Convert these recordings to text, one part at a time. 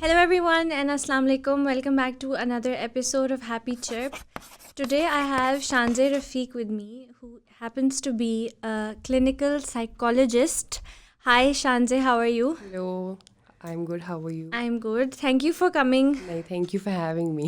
Hello everyone and Assalamu alaikum. Welcome back to another episode of Happy Chirp. Today I have Shanzeh Rafiq with me, who happens to be a clinical psychologist. Hi Shanzeh, how are you? Hello, I'm good. How are you? I'm good. Thank you for coming. Thank you for having me.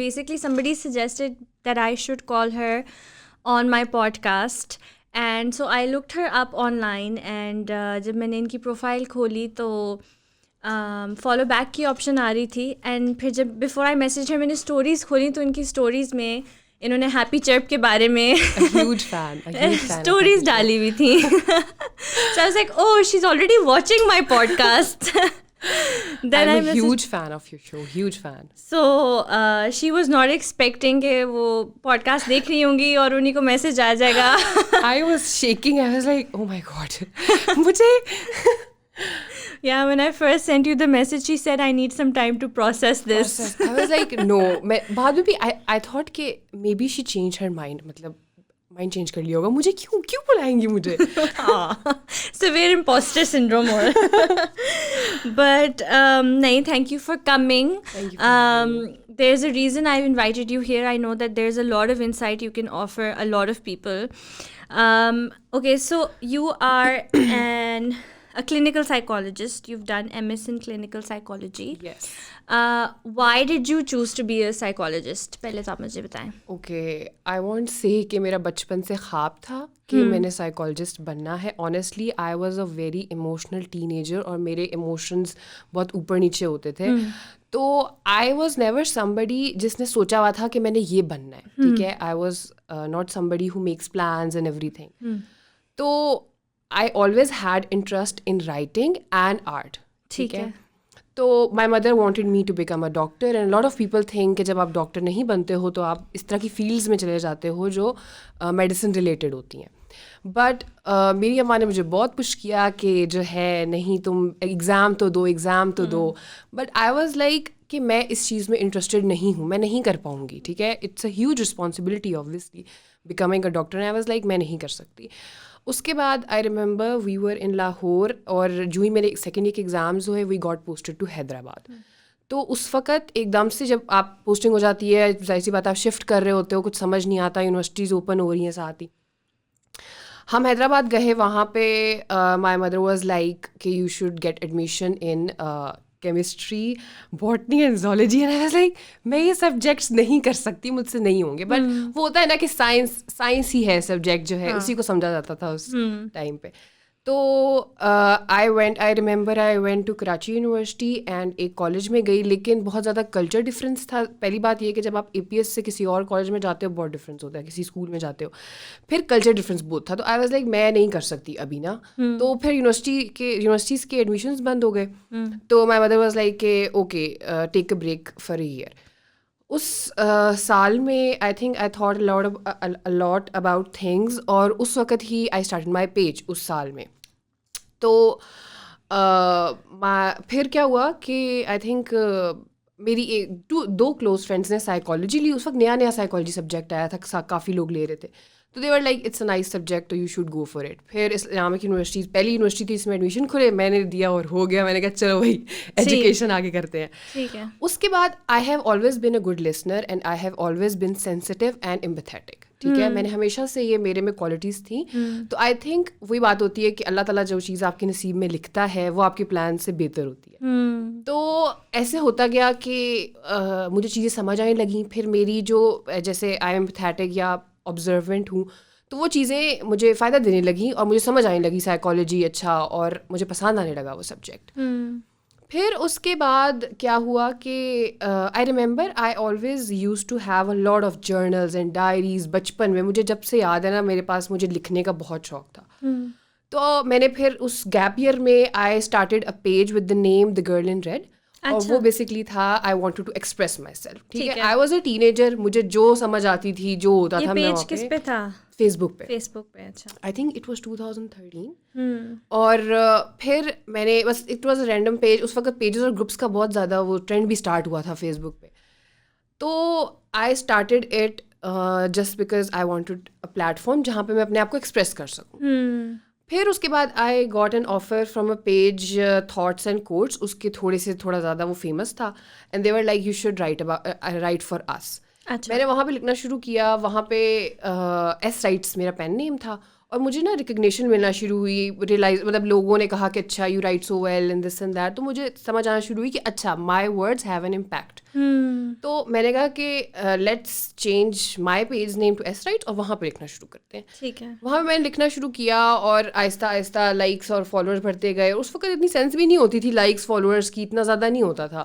Basically somebody suggested that I should call her on my podcast. And so I looked her up online and جب میں نے ان کی profile کھولی تو follow back کی option آ رہی تھی. And پھر جب بفور آئی میسیج ہر میں نے اسٹوریز کھولی تو ان کی اسٹوریز میں انہوں نے ہیپی چرپ کے بارے میں اسٹوریز ڈالی ہوئی تھیں. So I was like oh she is already watching my podcast. Then I'm a huge fan of your show, huge fan. So she was not expecting کہ وہ پوڈ کاسٹ دیکھ رہی ہوں گی اور انہیں کو میسج آ جائے گا. I was shaking. I was like, oh my God. مجھے Yeah, when I first sent you the message, she said, I need some time to process this. I was like, no. میں بعد میں بھی I thought کہ maybe she changed her mind. مطلب mind change کر لیا ہوگا. مجھے کیوں بلائیں گی مجھے. Severe imposter syndrome اور but نہیں, thank you for coming. There's a reason I've invited you here. I know that there's a lot of insight you can offer a lot of people. Okay, so you are a clinical psychologist. You've done MS in clinical psychology. Yes. Why did you choose to be a psychologist? پہلے تو آپ مجھے بتائیں. Okay, I won't say کہ میرا بچپن سے خواب تھا کہ میں نے سائیکالوجسٹ بننا ہے. Honestly, I was a very emotional teenager اور میرے ایموشنز بہت اوپر نیچے ہوتے تھے. تو I was never somebody جس نے سوچا ہوا تھا کہ میں نے یہ بننا ہے. ٹھیک ہے, I was not somebody who makes plans and everything. تو I always had interest in writing and art. ٹھیک ہے. تو my mother wanted me to become a doctor and a lot of people think کہ جب آپ doctor نہیں بنتے ہو تو آپ اس طرح کی فیلڈز میں چلے جاتے ہو جو میڈیسن ریلیٹڈ ہوتی ہیں. بٹ میری اماں نے مجھے بہت پش کیا کہ جو ہے نہیں تم ایگزام تو دو. بٹ آئی واز لائک کہ میں اس چیز میں انٹرسٹیڈ نہیں ہوں, میں نہیں کر پاؤں گی. ٹھیک ہے, it's a huge responsibility obviously becoming a doctor. I was like میں نہیں کر سکتی. اس کے بعد آئی ریممبر وی ور ان لاہور اور جو ہی میرے سیکنڈ ایئر کے ایگزامز ہوئے we got posted to Hyderabad. تو اس وقت ایک دم سے جب آپ پوسٹنگ ہو جاتی ہے, ظاہر سی بات آپ شفٹ کر رہے ہوتے ہو, کچھ سمجھ نہیں آتا, یونیورسٹیز اوپن ہو رہی ہیں ساتھ ہی. ہم حیدرآباد گئے, وہاں پہ مائی مدر واز لائک کہ you should get admission in chemistry, botany and zoology. And I was like میں یہ سبجیکٹس نہیں کر سکتی, مجھ سے نہیں ہوں گے. بٹ وہ ہوتا ہے نا کہ سائنس ہی ہے سبجیکٹ جو ہے, اسی کو سمجھا جاتا تھا اس ٹائم پہ. تو I remember I went to Karachi university and ایک کالج میں گئی, لیکن بہت زیادہ کلچر ڈفرینس تھا. پہلی بات یہ کہ جب آپ اے پی ایس سے کسی اور کالج میں جاتے ہو بہت ڈفرینس ہوتا ہے, کسی اسکول میں جاتے ہو, پھر کلچر ڈفرینس بہت تھا. تو آئی واز لائک میں نہیں کر سکتی ابھی نا. تو پھر یونیورسٹیز کے ایڈمیشنز بند ہو گئے. تو مائی مدر واز لائک کہ okay take a break for a year. اس سال میں I think I thought lot about things, اور اس وقت ہی آئی اسٹارٹڈ مائی پیج اس سال میں. تو پھر کیا ہوا کہ آئی تھنک میری دو کلوز فرینڈس نے سائیکالوجی لی. اس وقت نیا سائیکالوجی سبجیکٹ آیا تھا, کافی لوگ لے رہے تھے. تو they were like it's a nice subject, you should go for it. پھر اسلامک یونیورسٹی پہلی یونیورسٹی تھی, اس میں ایڈمیشن کھلے, میں نے دیا اور ہو گیا. میں نے کہا چلو بھائی ایجوکیشن آگے کرتے ہیں. ٹھیک ہے. اس کے بعد I have always been a good listener and I have always been sensitive and empathetic. ٹھیک ہے, میں نے ہمیشہ سے یہ میرے میں کوالٹیز تھیں. تو آئی تھنک وہی بات ہوتی ہے کہ اللہ تعالیٰ جو چیز آپ کے نصیب میں لکھتا ہے وہ آپ کے پلان سے بہتر ہوتی ہے. تو ایسے ہوتا گیا کہ مجھے چیزیں سمجھ آنے لگیں. پھر میری جو جیسے آئی ایم امپیتھیٹک یا آبزرونٹ ہوں, تو وہ چیزیں مجھے فائدہ دینے لگیں اور مجھے سمجھ آنے لگی سائیکالوجی اچھا, اور مجھے پسند آنے لگا وہ سبجیکٹ. پھر اس کے بعد کیا ہوا کہ I remember I always use to have a lot of journals and diaries. بچپن میں مجھے جب سے یاد ہے نا, میرے پاس مجھے لکھنے کا بہت شوق تھا. تو میں نے پھر اس گیپ ایئر میں I started a page with the name the girl in red, اور وہ بیسکلی تھا I wanted to express myself. ٹھیک ہے, آئی واز اے ٹینیجر, مجھے جو سمجھ آتی تھی جو ہوتا تھا. یہ پیج کس پہ تھا؟ فیس بک پہ. اچھا. I think it was 2013. اور پھر میں نے بس it was a random page. اس وقت پیجز اور گروپس کا بہت زیادہ وہ ٹرینڈ بھی اسٹارٹ ہوا تھا فیس بک پہ. تو I started it just because I wanted a plate form جہاں پہ میں اپنے آپ کو ایکسپریس کر سکوں. پھر اس کے بعد I got an offer from a page thoughts and quotes. اس کے تھوڑا زیادہ وہ فیمس تھا, and they were like you should write for us. میں نے وہاں پہ لکھنا شروع کیا. وہاں پہ ایس رائٹس میرا پین نیم تھا, اور مجھے نا ریکگنیشن ملنا شروع ہوئی. ریئلائز مطلب لوگوں نے کہا کہ اچھا you write so well and this and that. تو مجھے سمجھ آنا شروع ہوئی کہ اچھا my words have an impact. تو میں نے کہا کہ let's change my page name to as write, اور وہاں پہ لکھنا شروع کرتے ہیں. ٹھیک ہے. وہاں پہ میں نے لکھنا شروع کیا, اور آہستہ آہستہ لائکس اور فالوورس بڑھتے گئے. اس وقت اتنی سینس بھی نہیں ہوتی تھی لائکس فالوورس کی, اتنا زیادہ نہیں ہوتا تھا.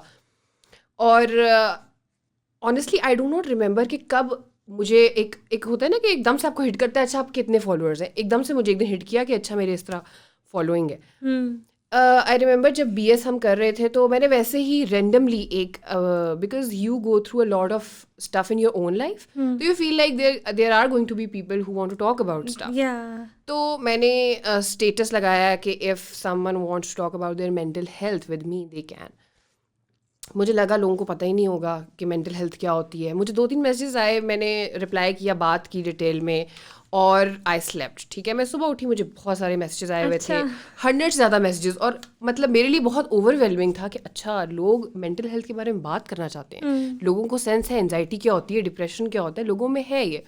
اور honestly I do not remember کہ کب مجھے ایک ہوتا ہے نا کہ ایک دم سے آپ کو ہٹ کرتا ہے اچھا آپ کتنے فالوورز ہیں. ایک دم سے مجھے ایک دن ہٹ کیا کہ اچھا میرے اس طرح فالوئنگ ہے. آئی ریمبر جب بی ایس ہم کر رہے تھے تو میں نے ویسے ہی رینڈملی ایک because you go through a lot of stuff in your own life, تو you feel like there are going to be people who want to talk about stuff. تو میں نے اسٹیٹس لگایا کہ if someone wants to talk about their mental health with me they can. مجھے لگا لوگوں کو پتہ ہی نہیں ہوگا کہ مینٹل ہیلتھ کیا ہوتی ہے. مجھے 2-3 میسیجز آئے, میں نے رپلائی کیا, بات کی ڈیٹیل میں, اور آئی سلیپٹ. ٹھیک ہے, میں صبح اٹھی, مجھے بہت سارے میسیجز آئے ہوئے تھے, 100 سے زیادہ میسیجز. اور مطلب میرے لیے بہت اوور ویلمنگ تھا کہ اچھا لوگ مینٹل ہیلتھ کے بارے میں بات کرنا چاہتے ہیں, لوگوں کو سینس ہے انزائٹی کیا ہوتی ہے, ڈپریشن کیا ہوتا ہے, لوگوں میں ہے یہ.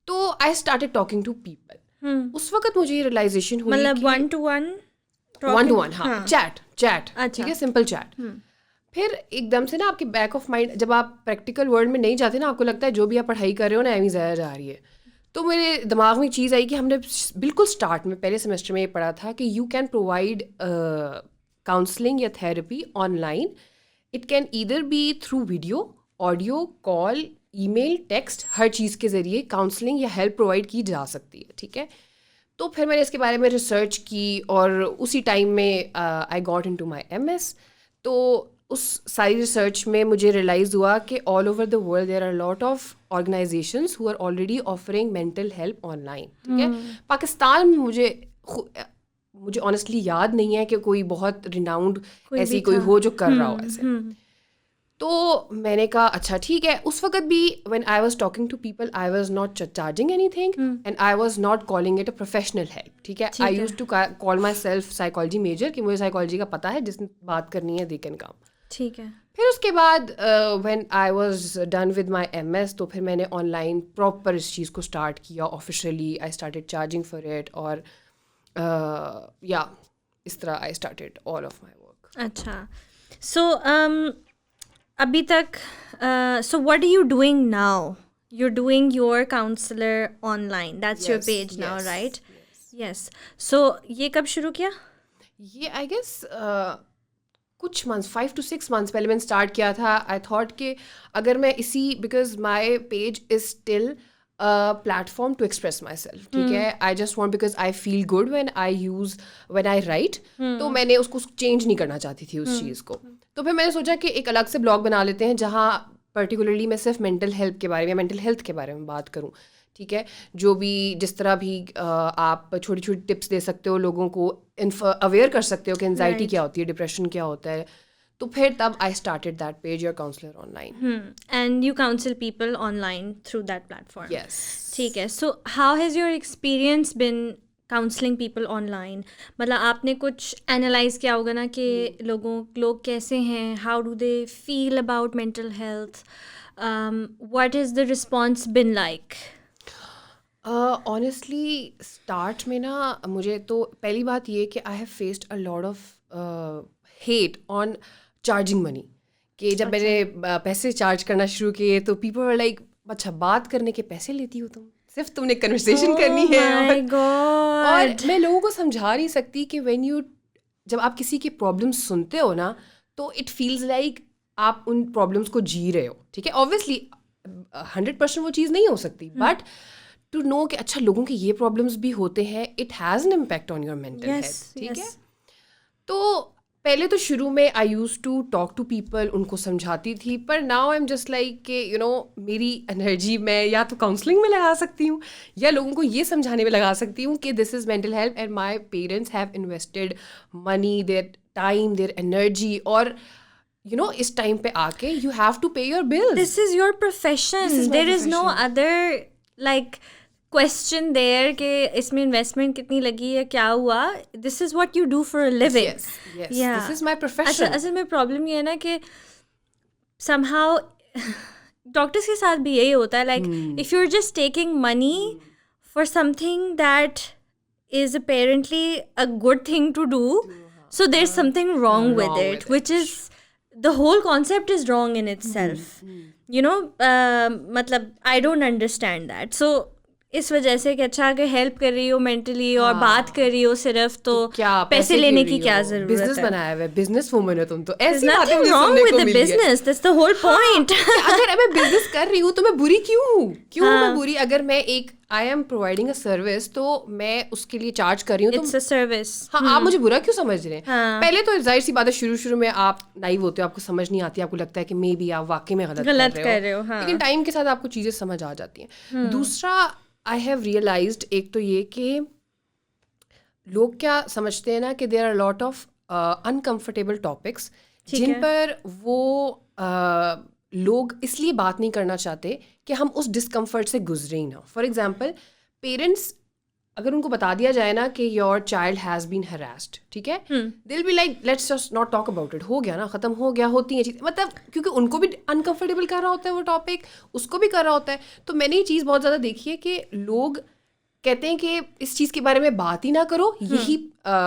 تو I started talking to people. اس وقت مجھے یہ ریئلائزیشن ہوئی, مطلب ون ٹو ون, ہاں, چیٹ, ٹھیک ہے, سمپل چیٹ. پھر ایک دم سے نا آپ کے بیک آف مائنڈ, جب آپ پریکٹیکل ورلڈ میں نہیں جاتے نا, آپ کو لگتا ہے جو بھی آپ پڑھائی کر رہے ہو نا ایویں ضائع جا رہی ہے. تو میرے دماغ میں چیز آئی کہ ہم نے بالکل اسٹارٹ میں پہلے سیمسٹر میں یہ پڑھا تھا کہ یو کین پرووائڈ کاؤنسلنگ یا therapy online. It can either be through video, audio, call, email, text, ہر چیز کے ذریعے کاؤنسلنگ یا ہیلپ پرووائڈ کی جا سکتی ہے. ٹھیک ہے, تو پھر میں نے اس کے بارے میں ریسرچ کی, اور اسی ٹائم میں I got into my M S. تو اس ساری ریسرچ میں مجھے ریئلائز ہوا کہ all over the world there are lot of organizations who are already offering mental help online. ٹھیک ہے, پاکستان میں مجھے آنیسٹلی یاد نہیں ہے کہ کوئی بہت ریناؤنڈ ایسی کوئی ہو جو کر رہا ہو ایسے. تو میں نے کہا اچھا ٹھیک ہے. اس وقت بھی when I was talking to people I was not charging anything, and I was not calling it a professional help. ٹھیک ہے, I used to call myself psychology major, کہ مجھے سائیکالوجی کا پتہ ہے, جس نے بات کرنی ہے دے کین کم. ٹھیک ہے. پھر اس کے بعد when I was done with my M S, تو پھر میں نے آن لائن پراپر اس چیز کو اسٹارٹ کیا officially. I started charging for it, اور یا اس طرح I started all of my work. اچھا, سو ابھی تک so what are you doing now? You doing your counsellor online, that's your page now, right? Yes. So یہ کب شروع کیا؟ یہ آئی گیس کچھ منتھس 5 to 6 months پہلے میں نے اسٹارٹ کیا تھا. آئی تھاٹ کہ اگر میں اسی, because my page is still platform to express myself. ٹھیک ہے, I just want, because I feel good when I write. تو میں نے اس کو چینج نہیں کرنا چاہتی تھی اس چیز کو. تو پھر میں نے سوچا کہ ایک الگ سے بلاگ بنا لیتے ہیں جہاں پرٹیکولرلی میں صرف مینٹل ہیلتھ کے بارے میں, مینٹل ہیلتھ کے بارے میں بات کروں. ٹھیک ہے, جو بھی جس طرح بھی آپ چھوٹی چھوٹی ٹپس دے سکتے ہو, لوگوں کو اویئر کر سکتے ہو کہ انزائٹی کیا ہوتی ہے, ڈپریشن کیا ہوتا ہے. تو پھر تب I started that page your counsellor online. And you counsel people online through that platform. Yes. ٹھیک ہے. So how has your experience been counselling people online? مطلب آپ نے کچھ اینالائز کیا ہوگا نا کہ لوگ کیسے ہیں, how do they feel about mental health, what is the response been like? Honestly start میں نا مجھے تو پہلی بات یہ کہ I have faced a lot of hate on charging money. کہ جب میں نے پیسے چارج کرنا شروع کیے تو پیپل ور لائک اچھا بات کرنے کے پیسے لیتی ہو تم, صرف تم نے کنورسیشن کرنی ہے. اور میں لوگوں کو سمجھا نہیں سکتی کہ جب آپ کسی کی پرابلمس سنتے ہو نا تو اٹ فیلز لائک آپ ان پرابلمس کو جی رہے ہو. ٹھیک ہے, اوبویسلی 100% وہ چیز نہیں ہو سکتی, بٹ ٹو نو کہ اچھا لوگوں کے یہ پرابلمس بھی ہوتے ہیں, it has an impact on your mental health. ٹھیک ہے, تو پہلے تو شروع میں I used to talk to people, ان کو سمجھاتی تھی, پر now I am just like کہ یو نو میری انرجی میں یا تو کاؤنسلنگ میں لگا سکتی ہوں یا لوگوں کو یہ سمجھانے میں لگا سکتی ہوں کہ this is mental health and my parents have invested money, their time, their energy, اور you know اس ٹائم پہ آ کے you have to pay your bills. This is your profession. There is no other like question there کہ اس میں investment کتنی لگی ہے, کیا ہوا. This is what you do for a living. Yes, this is my profession. اصل میں problem یہ ہے نا کہ somehow ڈاکٹرس کے ساتھ بھی یہی ہوتا ہے, like if you're just taking money for something that is apparently a good thing to do, so there's something wrong with it, which is the whole concept is wrong in itself. You know, matlab I don't understand that. So اس وجہ سے کہ اچھا کہ help کر رہی ہو mentally اور بات کر رہی ہو صرف, تو پیسے لینے کی کیا ضرورت ہے. بزنس بنایا ہوا ہے, بزنس وومن ہے تم تو. ایسی باتیں wrong with the business, that's the whole point. اگر میں بزنس کر رہی ہوں تو میں بری کیوں ہوں, میں بری. اگر میں ایک I am providing a service تو میں اس کے لیے چارج کر رہی ہوں, it's a service. ہاں, آپ مجھے برا کیوں سمجھ رہے ہیں؟ پہلے تو ظاہر سی بات ہے شروع میں آپ نائیو ہوتے ہو, آپ کو سمجھ نہیں آتی, آپ کو لگتا ہے کہ مے بی آپ واقعی میں غلط کر رہے ہو, لیکن ٹائم کے ساتھ آپ کو چیزیں سمجھ آ جاتی ہیں. دوسرا I have realized ایک تو یہ کہ لوگ کیا سمجھتے ہیں نا کہ there are a lot of uncomfortable topics جن پر وہ لوگ اس لیے بات نہیں کرنا چاہتے کہ ہم اس ڈسکمفرٹ سے گزرے ہی نہ. فار ایگزامپل پیرنٹس اگر ان کو بتا دیا جائے نا کہ your child has been harassed, ٹھیک ہے, they'll be like let's just not talk about it, ہو گیا نا, ختم ہو گیا. ہوتی ہیں چیزیں, مطلب کیونکہ ان کو بھی انکمفرٹیبل کر رہا ہوتا ہے وہ ٹاپک, اس کو بھی کر رہا ہوتا ہے. تو میں نے یہ چیز بہت زیادہ دیکھی ہے کہ لوگ کہتے ہیں کہ اس چیز کے بارے میں بات ہی نہ کرو, یہی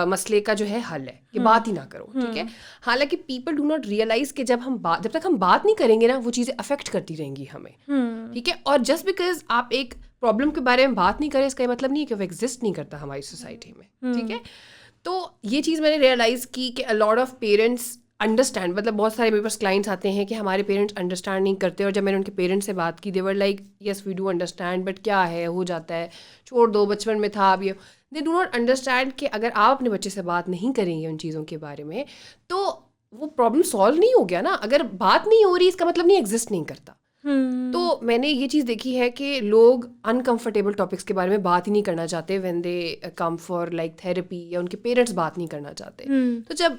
مسئلے کا جو ہے حل ہے کہ بات ہی نہ کرو, ٹھیک ہے. حالانکہ پیپل ڈو ناٹ ریئلائز کہ جب تک ہم بات نہیں کریں گے نا وہ چیزیں افیکٹ کرتی رہیں گی ہمیں, ٹھیک ہے. اور جسٹ بیکاز آپ ایک پرابلم کے بارے میں بات نہیں کریں اس کا یہ مطلب نہیں ہے کہ وہ ایگزسٹ نہیں کرتا ہماری سوسائٹی میں, ٹھیک ہے. تو یہ چیز میں نے ریئلائز کی کہ a lot of parents understand, مطلب بہت سارے میرے پاس کلائنٹس آتے ہیں کہ ہمارے پیرنٹس انڈرسٹینڈ نہیں کرتے, اور جب میں نے ان کے پیرنٹس سے بات کی they were like yes we do understand but کیا ہے, ہو جاتا ہے, چھوڑ دو, بچپن میں تھا اب یہ. they do not understand کہ اگر آپ اپنے بچے سے بات نہیں کریں گے ان چیزوں کے بارے میں تو وہ پرابلم سالو نہیں ہو گیا نا. اگر بات نہیں ہو رہی اس کا مطلب نہیں ایگزسٹ نہیں کرتا. تو میں نے یہ چیز دیکھی ہے کہ لوگ انکمفرٹیبل ٹاپکس کے بارے میں بات ہی نہیں کرنا چاہتے when they come for like therapy, یا ان کے پیرنٹس بات نہیں کرنا چاہتے. تو جب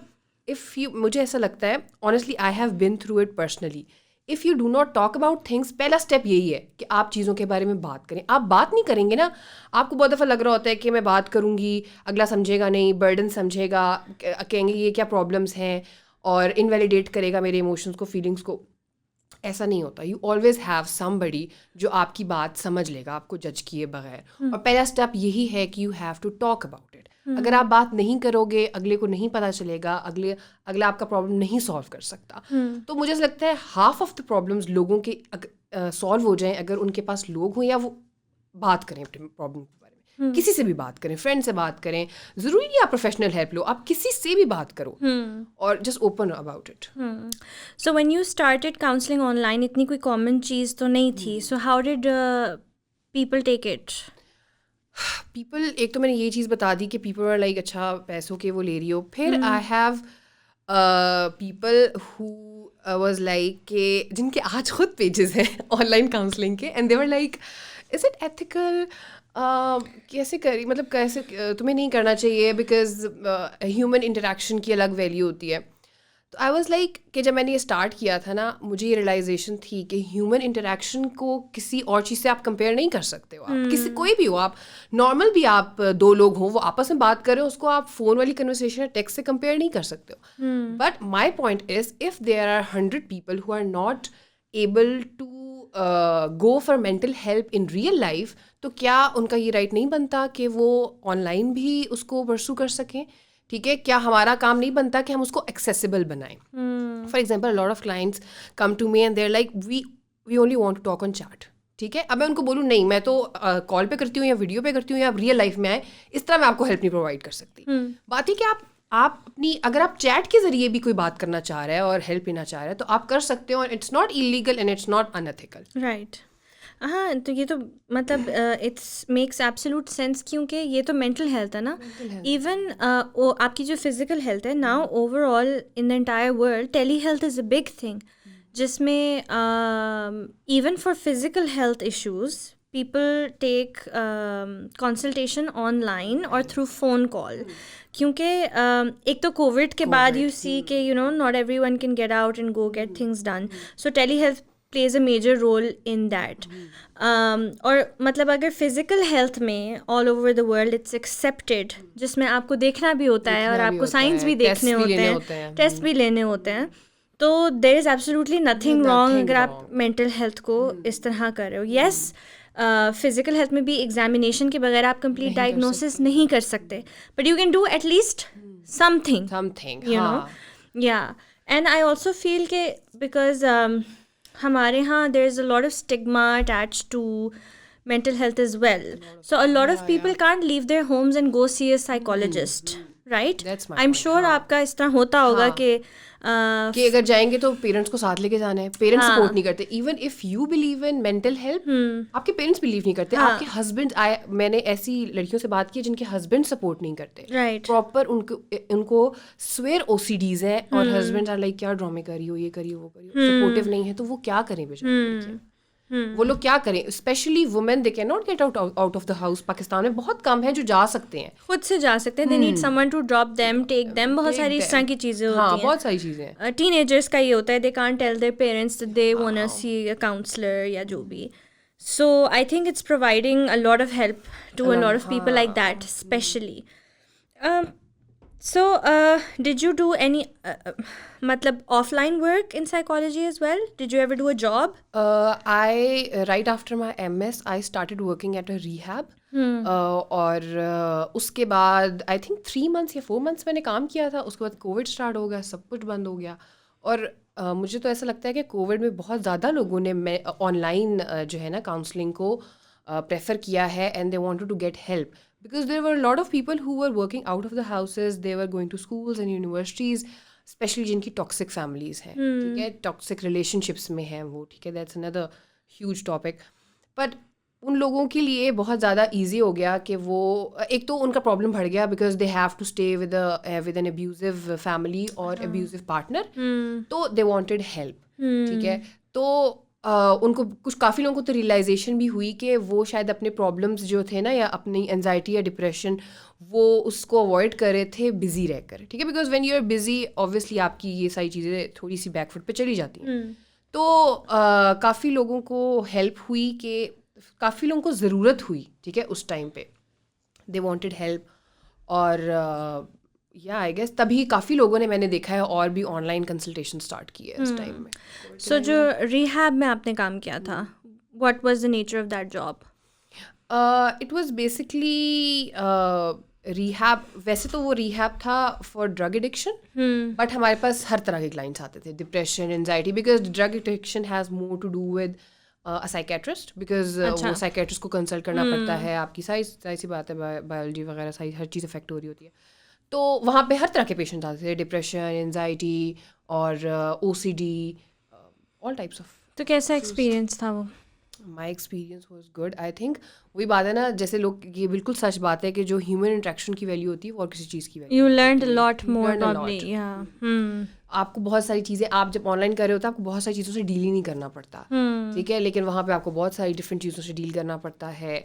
مجھے ایسا لگتا ہے honestly I have been through it personally, if you do not talk about things, پہلا اسٹیپ یہی ہے کہ آپ چیزوں کے بارے میں بات کریں. آپ بات نہیں کریں گے نا, آپ کو بہت دفعہ لگ رہا ہوتا ہے کہ میں بات کروں گی, اگلا سمجھے گا نہیں, برڈن سمجھے گا, کہیں گے یہ کیا پرابلمس ہیں, اور انویلیڈیٹ کرے گا میرے ایموشنس کو, فیلنگس کو. ایسا نہیں ہوتا. یو آلویز ہیو سم بڈی جو آپ کی بات سمجھ لے گا آپ کو جج کیے بغیر. اور پہلا اسٹیپ یہی ہے کہ you have to talk about it. اگر آپ بات نہیں کرو گے, اگلے کو نہیں پتہ چلے گا, اگلا آپ کا پرابلم نہیں سالو کر سکتا. تو مجھے ایسا لگتا ہے ہاف آف دا پرابلمس لوگوں کے سالو ہو جائیں اگر ان کے پاس لوگ ہوں یا وہ بات کریں اپنے پرابلم کے بارے میں. کسی سے بھی بات کریں, فرینڈ سے بات کریں, ضروری نہیں آپ پروفیشنل ہیلپ لو, آپ کسی سے بھی بات کرو اور just open about it. So when you started counselling on line اتنی کوئی کامن چیز تو نہیں تھی, so how did people take it? People, ایک تو میں نے یہ چیز بتا دی کہ پیپل آر لائک اچھا پیسوں کے وہ لے رہی ہو. پھر I have people who was like کہ جن کے آج خود پیجز ہیں آن لائن کاؤنسلنگ کے, and they were like is it ethical, کیسے کری, مطلب کیسے تمہیں نہیں کرنا چاہیے بیکاز ہیومن انٹریکشن کی الگ ویلیو ہوتی ہے. تو آئی واز لائک کہ جب میں نے یہ اسٹارٹ کیا تھا نا مجھے یہ ریئلائزیشن تھی کہ ہیومن انٹریکشن کو کسی اور چیز سے آپ کمپیئر نہیں کر سکتے ہو. آپ کسی کوئی بھی ہو, آپ نارمل بھی آپ دو لوگ ہوں وہ آپس میں بات کریں, اس کو آپ فون والی کنورسیشن یا ٹیکسٹ سے کمپیئر نہیں کر سکتے ہو. But my point is if there are 100 people who are not able to go for mental help in real life, تو کیا ان کا یہ رائٹ نہیں بنتا کہ وہ آن لائن بھی اس کو پرسو کر سکیں؟ ٹھیک ہے, کیا ہمارا کام نہیں بنتا کہ ہم اس کو ایکسیسیبل بنائیں؟ For example lot of clients come to me and they are like we only want to talk on chat. ٹھیک ہے, اب میں ان کو بولوں نہیں میں تو کال پہ کرتی ہوں یا ویڈیو پہ کرتی ہوں یا ریئل لائف میں آئے, اس طرح میں آپ کو ہیلپ نہیں پرووائڈ کر سکتی. بات ہے کہ آپ اپنی اگر آپ چیٹ کے ذریعے بھی کوئی بات کرنا چاہ رہے ہیں اور ہیلپ لینا چاہ رہے ہیں تو آپ کر سکتے ہو, it's not illegal and it's not unethical. Right. ہاں, تو یہ تو مطلب اٹس میکس ایبسلیوٹ سینس, کیونکہ یہ تو مینٹل ہیلتھ ہے نا. ایون آپ کی جو فزیکل ہیلتھ ہے, now overall in the entire world telehealth is a big thing, جس میں even for physical health issues people take consultation online اور تھرو فون کال. کیونکہ ایک تو کووڈ کے بعد یو سی کہ you know not everyone can get out and go get things done, so telehealth plays a major role in that. اور مطلب اگر فزیکل ہیلتھ میں all over the world it's accepted, جس میں آپ کو دیکھنا بھی ہوتا ہے اور آپ کو سائنس بھی دیکھنے ہوتے ہیں, ٹیسٹ بھی لینے ہوتے ہیں, تو there is absolutely nothing wrong اگر آپ مینٹل ہیلتھ کو اس طرح کر رہے ہو. یس فزیکل ہیلتھ میں بھی ایگزامینیشن کے بغیر آپ کمپلیٹ ڈائگنوسس نہیں کر سکتے, but you can do at least something, you know. یا اینڈ آئی آلسو فیل کہ بیکاز ہمارے یہاں there is a lot of stigma attach to mental health as well. So a lot of people can't leave their homes and go see a psychologist, right? I'm sure آپ کا اس طرح ہوتا ہوگا کہ اگر جائیں گے تو پیرنٹس کو ساتھ لے کے جانا ہے, پیرنٹس سپورٹ نہیں کرتے. Even if you believe in mental health, آپ کے پیرنٹس بلیو نہیں کرتے, آپ کے ہسبینڈ, میں نے ایسی لڑکیوں سے بات کی جن کے ہسبینڈ سپورٹ نہیں کرتے, پراپر ان کو سویئر OCDs ہیں, اور ہسبینڈ آر لائک کیا ڈرامے کری ہو, یہ کری ہو, وہ کری ہو, سپورٹیو نہیں ہے, تو وہ کیا کریں بیچارے, وہ لوگ کیا کریں. Specially women, they can not get out of the house. Pakistan میں بہت کم ہے جو جا سکتے ہیں, خود سے جا سکتے ہیں. They need someone to drop them, take them, بہت ساری اس طرح کی چیزیں ہوتی ہیں, بہت ساری چیزیں ہیں. ٹین ایجرس کا یہ ہوتا ہے, they can't tell their parents they want to see a counsellor یا جو بھی. So I think it's providing a lot of help to a lot of people like that especially. So did you do any matlab offline work in psychology as well? Did you ever do a job? Right after my MS I started working at a rehab. اور اس کے بعد I think 3 months یا 4 months میں نے کام کیا تھا. اس کے بعد کووڈ اسٹارٹ ہو گیا, سب کچھ بند ہو گیا, اور مجھے تو ایسا لگتا ہے کہ کووڈ میں بہت زیادہ لوگوں نے آن لائن جو ہے نا کاؤنسلنگ کو پریفر کیا ہے, and they wanted to get help. Because there were a lot of people who were working out of the houses, they were going to schools and universities, especially جن کی toxic families ہیں, ٹھیک ہے, toxic relationships میں ہیں وہ, ٹھیک ہے, that's another huge topic. But ان لوگوں کے لیے بہت زیادہ ایزی ہو گیا کہ وہ ایک تو ان کا پرابلم بڑھ گیا, because they have to stay with an abusive family or abusive partner, تو they wanted help, ٹھیک ہے. تو ان کو کافی لوگوں کو تو ریئلائزیشن بھی ہوئی کہ وہ شاید اپنے پرابلمس جو تھے نا, یا اپنی انزائٹی یا ڈپریشن, وہ اس کو اوائڈ کر رہے تھے بزی رہ کر, ٹھیک ہے. Because when you are busy obviously آپ کی یہ ساری چیزیں تھوڑی سی بیک فٹ پہ چلی جاتی ہیں. تو کافی لوگوں کو ہیلپ ہوئی, کہ کافی لوگوں کو ضرورت ہوئی, ٹھیک ہے, اس ٹائم پہ دے وانٹیڈ ہیلپ. اور یا آئی گیس تبھی کافی لوگوں نے, میں نے دیکھا ہے, اور بھی آن لائن کنسلٹیشن اسٹارٹ کی ہے اس ٹائم میں. سو جو ریہیب میں آپ نے کام کیا تھا, what was the nature of that job? It was basically rehab. ویسے تو وہ ریہیب تھا فار ڈرگ ایڈکشن, بٹ ہمارے پاس ہر طرح کے کلائنٹس آتے تھے, depression, anxiety, because drug addiction has more to do with psychiatrist, because وہ سائکیٹرسٹ کو کنسلٹ کرنا پڑتا ہے. آپ کی ساری سی بات ہے, بایولوجی وغیرہ ساری ہر چیز افیکٹ ہو رہی ہوتی ہے. تو وہاں پہ ہر طرح کے پیشنٹ آتے تھے, ڈپریشن, انزائٹی اور OCD, آل ٹائپس آف. تو کیسا ایکسپیرینس تھا وہ؟ My experience was good. I think وہی بات ہے نا, جیسے لوگ, یہ بالکل سچ بات ہے کہ جو ہیومن انٹریکشن کی ویلیو ہوتی ہے وہ اور کسی چیز کی value. You learned a lot more probably. آپ کو بہت ساری چیزیں, آپ جب آن لائن کر رہے ہوتے ہیں آپ کو بہت ساری چیزوں سے ڈیل ہی نہیں کرنا پڑتا, ٹھیک ہے, لیکن وہاں پہ آپ کو بہت ساری ڈفرینٹ چیزوں سے ڈیل کرنا پڑتا ہے.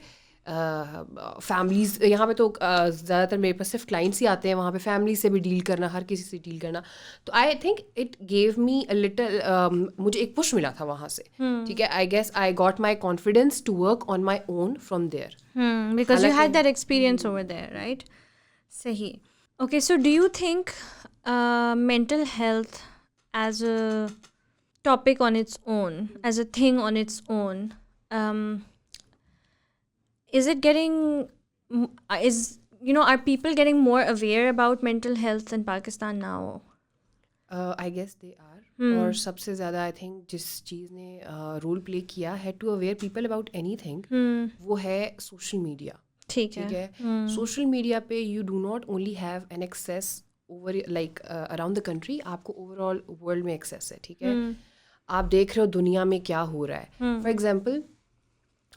فیملیز, یہاں پہ تو زیادہ تر میرے پاس صرف کلائنٹس ہی آتے ہیں, وہاں پہ فیملی سے بھی ڈیل کرنا, ہر کسی سے ڈیل کرنا. تو I think it gave me a little, مجھے ایک پش ملا تھا وہاں سے, ٹھیک ہے. I guess I got my confidence to work on my own from there, because you had that experience over there, right? صحیح. Okay, so do you think mental health as a topic on its own, as a thing on its own, is it getting, are people getting more aware about mental health in Pakistan now? I guess they are. اور سب سے زیادہ I think جس چیز نے role play کیا ہے to aware people about anything, وہ ہے سوشل میڈیا. ٹھیک ہے, سوشل میڈیا پہ you do not only have an access over like around the country, آپ کو اوور آل ورلڈ میں ایکسیس ہے, ٹھیک ہے. آپ دیکھ رہے ہو دنیا میں کیا ہو رہا ہے. فار ایگزامپل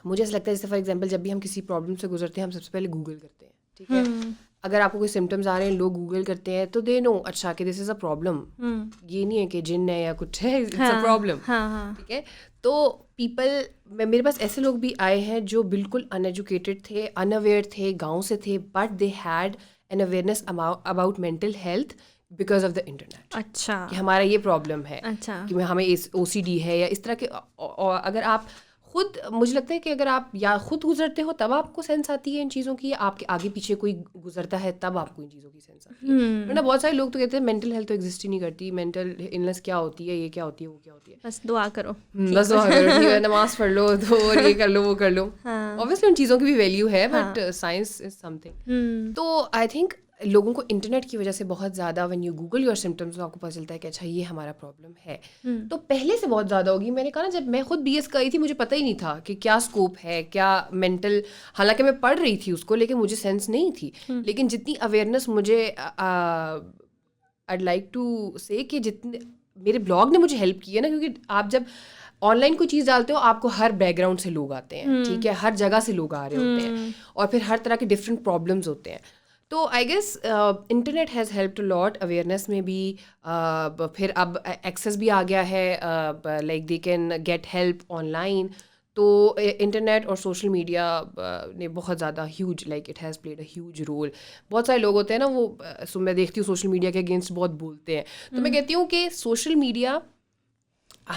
مجھے ایسا لگتا ہے, جیسے فار ایگزامپل جب بھی ہم کسی پرابلم سے گزرتے ہیں ہم سب سے پہلے گوگل کرتے ہیں, ٹھیک ہے. اگر آپ کو کوئی سمٹمز آ رہے ہیں, لوگ گوگل کرتے ہیں تو دے نو, اچھا کہ دس از اے پرابلم, یہ نہیں ہے کہ جن ہے یا کچھ ہے, اٹس اے پرابلم, ٹھیک ہے. تو پیپل, میرے پاس ایسے لوگ بھی آئے ہیں جو بالکل ان ایجوکیٹڈ تھے, ان اویئر تھے, گاؤں سے تھے, but they had an awareness about mental health, because of the internet. اچھا کہ ہمارا یہ پرابلم ہے اچھا کہ ہمیں OCD ہے یا اس طرح کے. اگر آپ خود, مجھے لگتا ہے کہ اگر آپ یا خود گزرتے ہو تب آپ کو سینس آتی ہے ان چیزوں کی, یا آپ کے آگے پیچھے کوئی گزرتا ہے تب آپ کو ان چیزوں کی سینس آتی ہے. ورنہ بہت سارے لوگ تو کہتے ہیں مینٹل ہیلتھ تو ایگزسٹ ہی نہیں کرتی, مینٹل النس کیا ہوتی ہے, یہ کیا ہوتی ہے, وہ کیا ہوتی ہے, بس دعا کرو, بس دعا کرو, ٹھیک ہے, نماز پڑھ لو, تو یہ کر لو, وہ کر لو. اوبویسلی ان چیزوں کی بھی ویلیو ہے, but science is some thing. تو آئی تھنک لوگوں کو انٹرنیٹ کی وجہ سے بہت زیادہ when you Google your symptoms تو آپ کو پتہ چلتا ہے کہ اچھا یہ ہمارا پرابلم ہے. تو پہلے سے بہت زیادہ ہوگی. میں نے کہا نا, جب میں خود BS کر رہی تھی مجھے پتہ ہی نہیں تھا کہ کیا اسکوپ ہے, کیا مینٹل, حالانکہ میں پڑھ رہی تھی اس کو لیکن مجھے سینس نہیں تھی. لیکن جتنی اویئرنیس مجھے آئی لائک ٹو سے کہ جتنے میرے بلاگ نے مجھے ہیلپ کی ہے نا, کیونکہ آپ جب آن لائن کوئی چیز ڈالتے ہو آپ کو ہر بیک گراؤنڈ سے لوگ آتے ہیں, ٹھیک ہے, ہر جگہ سے لوگ آ رہے ہوتے ہیں, اور پھر ہر طرح کے ڈفرینٹ پرابلمس ہوتے ہیں. تو I guess internet has help to lot awareness میں بھی. پھر اب ایکسیس بھی آ گیا ہے, like they can get help online. تو انٹرنیٹ اور سوشل میڈیا نے بہت زیادہ huge, like it has played a huge role. بہت سارے لوگ ہوتے ہیں نا, وہ میں دیکھتی ہوں سوشل میڈیا کے اگینسٹ بہت بولتے ہیں. تو میں کہتی ہوں کہ سوشل میڈیا,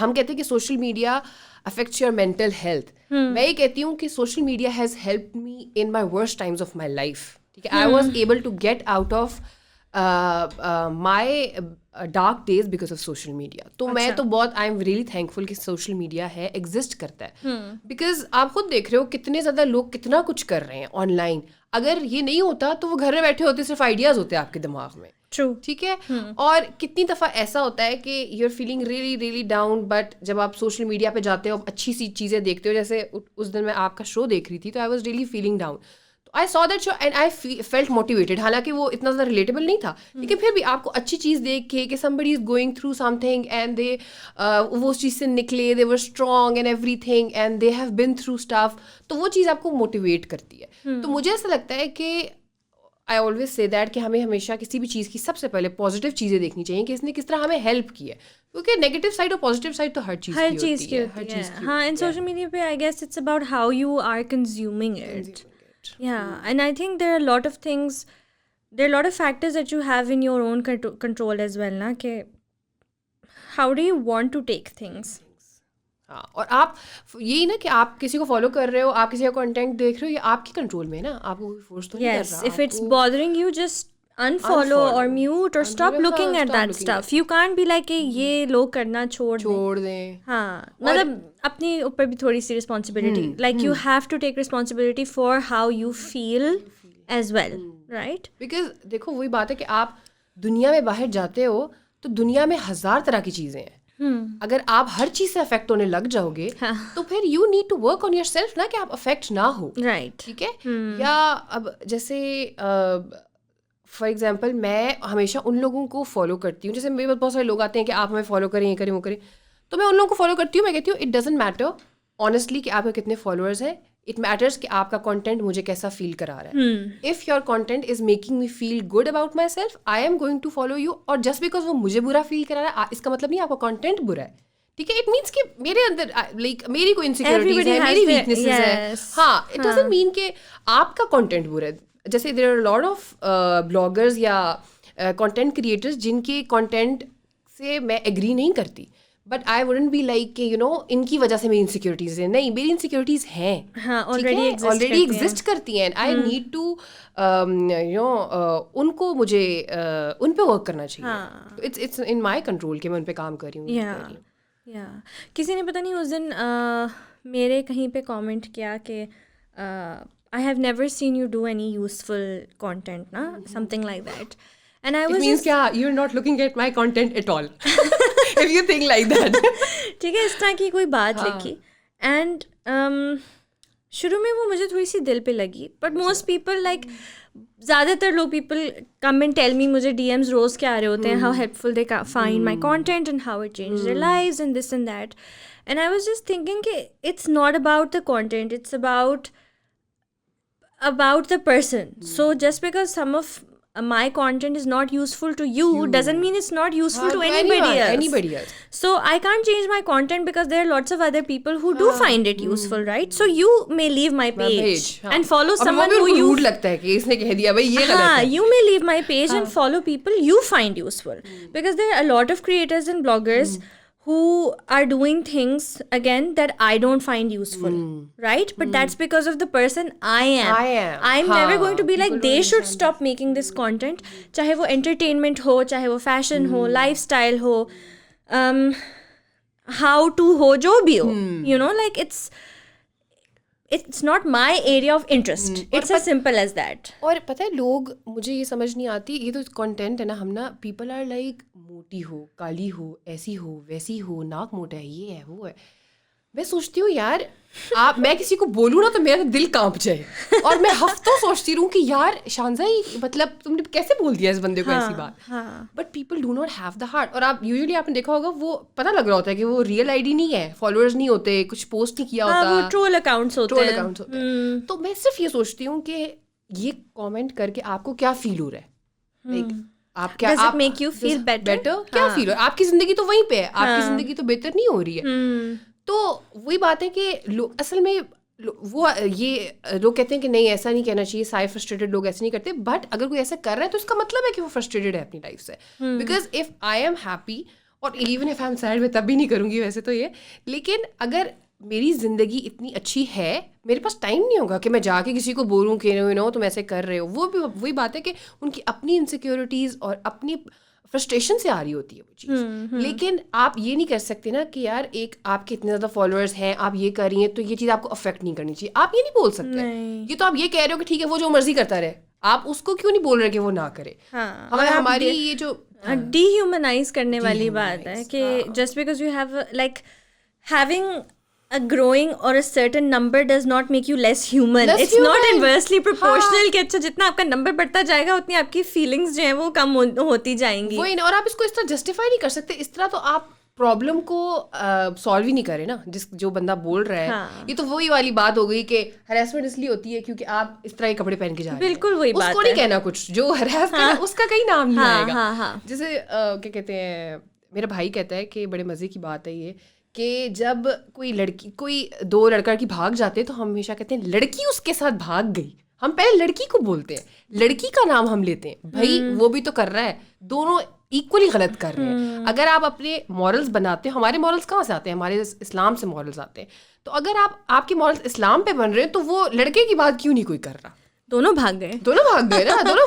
ہم کہتے ہیں کہ social media affects your mental health. میں یہ کہتی ہوں کہ social media has help me in my worst times of my life. ٹھیک ہے, I was able to get out of my dark days because of social media. تو میں تو بہت آئی ایم ریئلی تھینکفل کہ سوشل میڈیا ہے, exist کرتا ہے. بیکاز آپ خود دیکھ رہے ہو کتنے زیادہ لوگ کتنا کچھ کر رہے ہیں آن لائن. اگر یہ نہیں ہوتا تو وہ گھر میں بیٹھے ہوتے, صرف آئیڈیاز ہوتے آپ کے دماغ میں. ٹھیک ہے, اور کتنی دفعہ ایسا ہوتا ہے کہ you are feeling really really down, but جب آپ سوشل میڈیا پہ جاتے ہو, اچھی سی چیزیں دیکھتے ہو, جیسے اس دن میں آپ کا شو دیکھ رہی تھی تو I was really feeling down. تو I saw that show and I felt motivated. حالانکہ وہ اتنا زیادہ ریلیٹیبل نہیں تھا, لیکن پھر بھی آپ کو اچھی چیز دیکھ کے کہ somebody is going through something and they وہ اس چیز سے نکلے, they were strong and everything and they have been through stuff, تو وہ چیز آپ کو موٹیویٹ کرتی ہے. تو مجھے ایسا لگتا ہے کہ آئی آلویز سے دیٹ کہ ہمیں ہمیشہ کسی بھی چیز کی سب سے پہلے پازیٹیو چیزیں دیکھنی چاہیے کہ اس نے کس طرح ہمیں ہیلپ کی ہے, کیونکہ نیگیٹو سائڈ اور پازیٹیو سائڈ تو ہر چیز کی ہوتی ہے. ہاں, اینڈ سوشل میڈیا پہ I guess it's about how you are consuming it. Yeah, and I think there are a lot of things, there are a lot of factors that you have in your own control as well, na, کہ how do you want to take things. ہاں, اور آپ یہی نا کہ آپ کسی کو فالو کر رہے ہو, آپ کسی کا کنٹینٹ دیکھ رہے ہو, یہ آپ کے کنٹرول میں ہے نا, آپ کو فورس تو نہیں کر رہا. Yes, if it's bothering you, just unfollow or mute or stop looking at that stuff. You can't be like کہ یہ لوگ کرنا چھوڑ دیں. ہاں, مطلب اپنی اوپر بھی تھوڑی سی responsibility, like you have to take responsibility for how you feel as well, right? Because دیکھو وہی بات ہے کہ آپ دنیا میں باہر جاتے ہو تو دنیا میں 1000 طرح کی چیزیں ہیں. اگر آپ ہر چیز سے افیکٹ ہونے لگ جاؤ گے تو پھر you need to work on yourself, نہ کہ آپ افیکٹ نہ ہو. رائٹ, ٹھیک ہے. یا اب جیسے فار ایگزامپل میں ہمیشہ ان لوگوں کو فالو کرتی ہوں, جیسے میرے پاس بہت سارے لوگ آتے ہیں کہ آپ ہمیں فالو کریں, یہ کریں, وہ کریں, تو میں ان لوگوں کو فالو کرتی ہوں. میں کہتی ہوں اٹ ڈزنٹ میٹر آنیسٹلی کہ آپ کے کتنے فالوورز ہیں, اٹ میٹرز کہ آپ کا کنٹینٹ مجھے کیسا فیل کرا رہا ہے. If your content is making me feel good about myself, I am going to follow you. اور جسٹ بیکاز وہ مجھے برا فیل کرا رہا ہے اس کا مطلب نہیں آپ کا کنٹینٹ برا ہے. ٹھیک ہے, اٹ مینس کہ میرے اندر لائک میری کوئی انسیکیورٹیز ہے, میری ویکنیسز ہیں. ہاں, اٹ ڈزنٹ مین کہ آپ کا کنٹینٹ برا ہے. جیسے there are lot of bloggers یا کنٹینٹ کریٹرز جن کے کنٹینٹ سے میں ایگری نہیں کرتی, but I wouldn't be like کہ یو نو ان کی وجہ سے میری انسیکیورٹیز ہیں. نہیں, میری انسیکیورٹیز ہیں, آلریڈی ایگزسٹ کرتی ہیں. I need to you know ان کو مجھے ان پہ ورک کرنا چاہیے. اٹس ان مائی کنٹرول کہ میں ان پہ کام کر رہی ہوں. یا کسی نے پتہ نہیں اس دن میرے کہیں پہ کامنٹ کیا کہ I have never seen you do any useful content, na, something like that. And I was it means kya you're not looking at my content at all if you think like that. ٹھیک ہے, اس طرح کی کوئی بات لکھی. And شروع میں وہ مجھے تھوڑی سی دل پہ لگی, بٹ موسٹ پیپل لائک زیادہ تر لوگ people come and tell me, مجھے DMs روز کے آ رہے ہوتے ہیں, how helpful they find my content and how it change their lives and this and that. And I was just thinking کہ it's not about the content, it's about the person. So just because some of my content is not useful to you doesn't mean it's not useful to anybody else. So I can't change my content because there are lots of other people who do find it useful, right? So you may leave my page and follow someone who you لگتا ہے کہ اس نے کہہ دیا بھائی یہ غلط ہے. You may leave my page and follow people you find useful, because there are a lot of creators and bloggers who are doing things again that I don't find useful, right? But that's because of the person I am. I'm never going to be like they should stop making this content, chahe wo entertainment ho, chahe wo fashion ho, lifestyle ho, how to ho, jo bhi ho, you know, like it's not my area of interest. It's as simple as that. اور پتہ ہے لوگ, مجھے یہ سمجھ نہیں آتی, یہ تو کنٹینٹ ہے نا, ہم نا پیپل آر لائک موٹی ہو, کالی ہو, ایسی ہو, ویسی ہو, ناک موٹا ہے, یہ ہے, وہ ہے. میں سوچتی ہوں یار میں کسی کو بولوں نا تو میرا دل کانپ جائے, اور میں ہفتوں سوچتی رہوں کہ یار شانزہ مطلب تم نے کیسے بول دیا اس بندے کو ایسی بات. But people do not have the heart. اور آپ یوزلی آپ نے دیکھا ہوگا وہ پتہ لگ رہا ہوتا ہے کہ وہ ریئل آئی ڈی نہیں ہے, فالوورز نہیں ہوتے, کچھ پوسٹ نہیں کیا ہوتا, ٹرول اکاؤنٹس ہوتے ہیں. تو میں صرف یہ سوچتی ہوں کہ یہ کامنٹ کر کے آپ کو کیا فیل ہو رہا ہے, لائک آپ کیا Does it make you feel better? کیا فیل ہو رہا ہے, آپ کی زندگی تو وہیں پہ ہے, آپ کی زندگی تو بہتر نہیں ہو رہی ہے. تو وہی بات ہے کہ اصل میں وہ یہ لوگ کہتے ہیں کہ نہیں ایسا نہیں کہنا چاہیے, سارے فرسٹریٹڈ لوگ ایسے نہیں کرتے, بٹ اگر کوئی ایسا کر رہا ہے تو اس کا مطلب ہے کہ وہ فرسٹریٹڈ ہے اپنی لائف سے. Because if I am happy, اور even if I am sad, میں تب بھی نہیں کروں گی ویسے تو یہ, لیکن اگر میری زندگی اتنی اچھی ہے, میرے پاس ٹائم نہیں ہوگا کہ میں جا کے کسی کو بولوں کہ نو تم ایسے کر رہے ہو. وہ بھی وہی بات ہے کہ ان کی اپنی انسیکیورٹیز اور اپنی فرسٹریشن سے آ رہی ہوتی ہے وہ چیز. لیکن آپ یہ نہیں کر سکتے نا کہ یار ایک آپ کے اتنے زیادہ فالوورز ہیں, آپ یہ کر رہی ہیں تو یہ چیز آپ کو افیکٹ نہیں کرنی چاہیے. آپ یہ نہیں بول سکتے. یہ تو آپ یہ کہہ رہے ہو کہ ٹھیک ہے وہ جو مرضی کرتا رہے, آپ اس کو کیوں نہیں بول رہے کہ وہ نہ کرے. ہماری یہ جو ڈی ہیومنائز کرنے والی بات ہے کہ just because you have like having a growing or a certain number does not make you less human. It's not inversely proportional کہ اچھا جتنا آپ کا نمبر بڑھتا جائے گا اتنی آپ کی فیلنگس جو ہیں وہ کم ہوتی جائیں گی. وہی نا, اور آپ اس کو اس طرح جسٹیفائی نہیں کر سکتے. اس طرح تو آپ پرابلم کو سالو ہی نہیں کرے نا, جو بندہ بول رہا ہے. یہ تو وہی والی بات ہو گئی کہ ہراسمنٹ اس لیے ہوتی ہے کیونکہ آپ اس طرح کے کپڑے پہن کے جا رہے ہیں. بالکل وہی بات ہے, اس کو نہیں کہنا کچھ, جو ہراس کرے اس کا کہیں نام نہیں آئے گا. جیسے کیا کہتے ہیں, میرا بھائی کہتا ہے کہ بڑے مزے کی بات ہے یہ کہ جب کوئی دو لڑکا کی بھاگ جاتے تو ہم ہمیشہ کہتے ہیں لڑکی اس کے ساتھ بھاگ گئی. ہم پہلے لڑکی کو بولتے ہیں, لڑکی کا نام ہم لیتے ہیں. بھائی وہ بھی تو کر رہا ہے, دونوں ایکولی غلط کر رہے ہیں. اگر آپ اپنے مورلز بناتے ہو, ہمارے مورلز کہاں سے آتے ہیں, ہمارے اسلام سے مورلز آتے ہیں. تو اگر آپ کے مورلز اسلام پہ بن رہے ہیں تو وہ لڑکے کی بات کیوں نہیں کوئی کر رہا. دونوں بھاگ گئے نا, دونوں